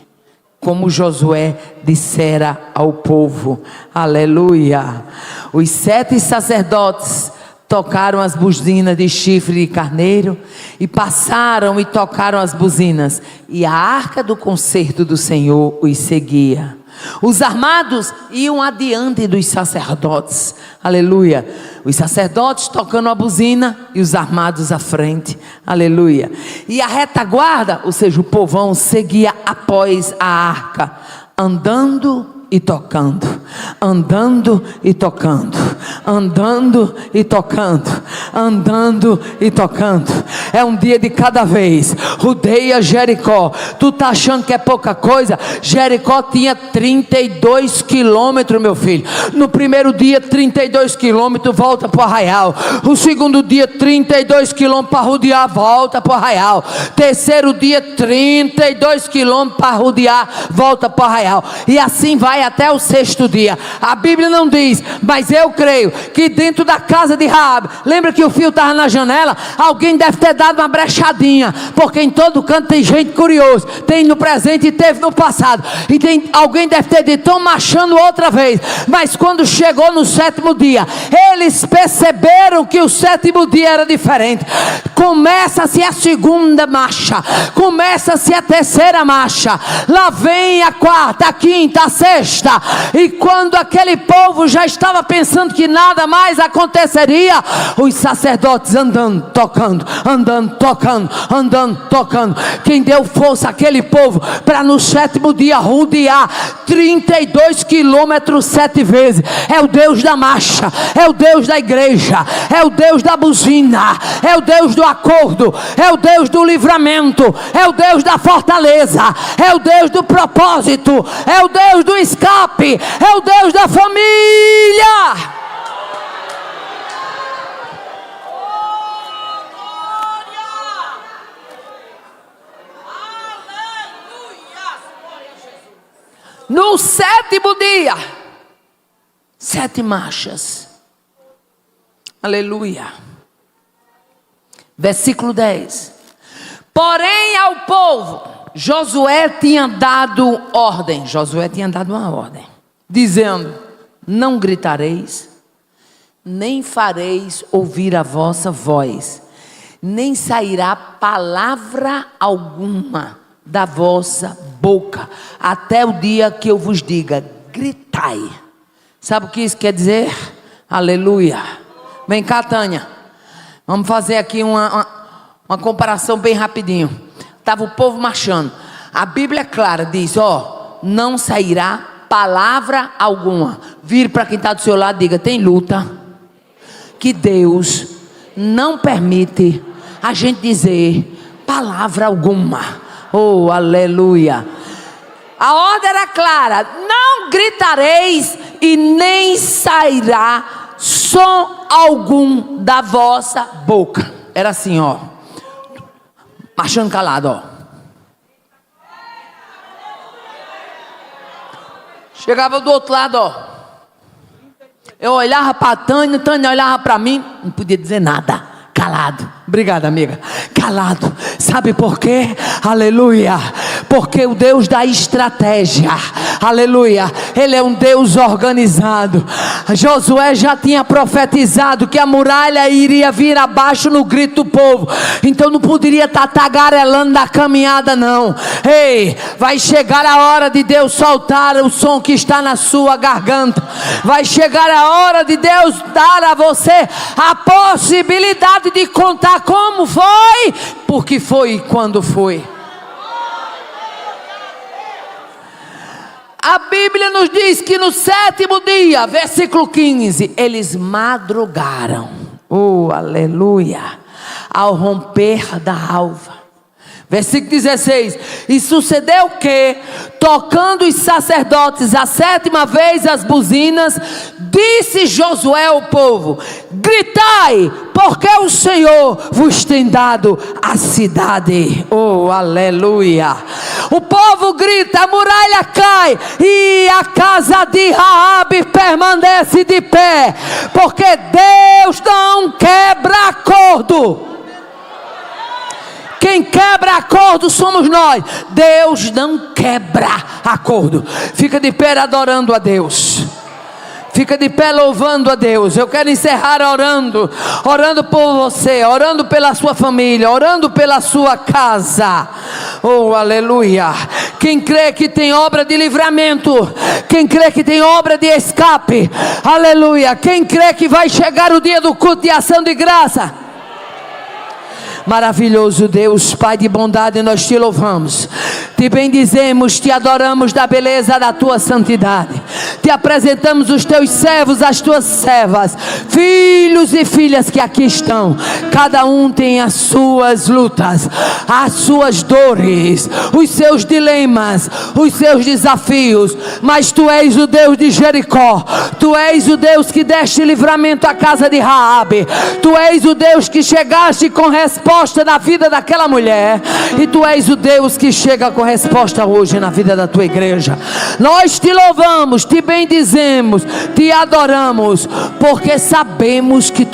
como Josué dissera ao povo. Aleluia. Os 7 sacerdotes tocaram as buzinas de chifre de carneiro, e passaram e tocaram as buzinas, e a arca do concerto do Senhor os seguia. Os armados iam adiante dos sacerdotes. Aleluia. Os sacerdotes tocando a buzina e os armados à frente. Aleluia. E a retaguarda, ou seja, o povão, seguia após a arca, andando e tocando, andando e tocando, andando e tocando, andando e tocando. É um dia de cada vez. Rodeia Jericó. Tu tá achando que é pouca coisa? Jericó tinha 32 quilômetros, meu filho. No primeiro dia 32 quilômetros, volta para o arraial. O segundo dia 32 quilômetros para rodear, volta para o arraial. Terceiro dia 32 quilômetros para rodear, volta para o arraial. E assim vai até o 6º dia. A Bíblia não diz, mas eu creio que dentro da casa de Raabe, lembra que o fio estava na janela? Alguém deve ter dado uma brechadinha, porque em todo canto tem gente curiosa, tem no presente e teve no passado, e alguém deve ter dito: estão marchando outra vez. Mas quando chegou no 7º dia, eles perceberam que o 7º dia era diferente. Começa-se a 2ª marcha, começa-se a 3ª marcha, lá vem a 4ª, a 5ª, a 6ª. E quando aquele povo já estava pensando que nada mais aconteceria, os sacerdotes andando, tocando, andando, tocando, andando, tocando. Quem deu força àquele povo para no 7º dia rodear 32 quilômetros 7 vezes é o Deus da marcha, é o Deus da igreja, é o Deus da buzina, é o Deus do acordo, é o Deus do livramento, é o Deus da fortaleza, é o Deus do propósito, é o Deus do escape, é o Deus da família. No 7º dia, 7 marchas. Aleluia. Versículo 10. Porém ao povo, Josué tinha dado ordem. Josué tinha dado uma ordem, dizendo: não gritareis, nem fareis ouvir a vossa voz, nem sairá palavra alguma da vossa boca, até o dia que eu vos diga: gritai. Sabe o que isso quer dizer? Aleluia. Vem cá, Tânia, vamos fazer aqui uma comparação bem rapidinho. Estava o povo marchando. A Bíblia é clara, diz: ó, não sairá palavra alguma. Vire para quem está do seu lado e diga: tem luta que Deus não permite a gente dizer palavra alguma. Oh, aleluia. A ordem era clara: não gritareis e nem sairá som algum da vossa boca. Era assim, ó, marchando calado, ó. Chegava do outro lado, ó. Eu olhava para a Tânia, Tânia olhava para mim, não podia dizer nada. Calado. Obrigada, amiga. Calado. Sabe por quê? Aleluia. Porque o Deus da estratégia, aleluia, Ele é um Deus organizado. Josué já tinha profetizado que a muralha iria vir abaixo no grito do povo. Então não poderia estar tagarelando da caminhada, não. Ei, vai chegar a hora de Deus soltar o som que está na sua garganta. Vai chegar a hora de Deus dar a você a possibilidade de contar como foi, porque foi e quando foi. A Bíblia nos diz que no 7º dia, versículo 15, eles madrugaram, oh aleluia, ao romper da alva. Versículo 16, e sucedeu que, tocando os sacerdotes a 7ª vez as buzinas, disse Josué ao povo: gritai, porque o Senhor vos tem dado a cidade. Oh aleluia. O povo grita, a muralha cai e a casa de Raabe permanece de pé, porque Deus não quebra acordo. Quem quebra acordo somos nós. Deus não quebra acordo. Fica de pé adorando a Deus. Fica de pé louvando a Deus. Eu quero encerrar orando. Orando por você, orando pela sua família, orando pela sua casa. Oh, aleluia. Quem crê que tem obra de livramento, quem crê que tem obra de escape, aleluia. Quem crê que vai chegar o dia do culto de ação de graça. Maravilhoso Deus, Pai de bondade, nós te louvamos, te bendizemos, te adoramos da beleza da tua santidade. Te apresentamos os teus servos, as tuas servas, filhos e filhas que aqui estão. Cada um tem as suas lutas, as suas dores, os seus dilemas, os seus desafios. Mas tu és o Deus de Jericó. Tu és o Deus que deste livramento à casa de Raabe. Tu és o Deus que chegaste com resposta na vida daquela mulher, e tu és o Deus que chega com resposta hoje na vida da tua igreja. Nós te louvamos, te bendizemos, te adoramos, porque sabemos que tu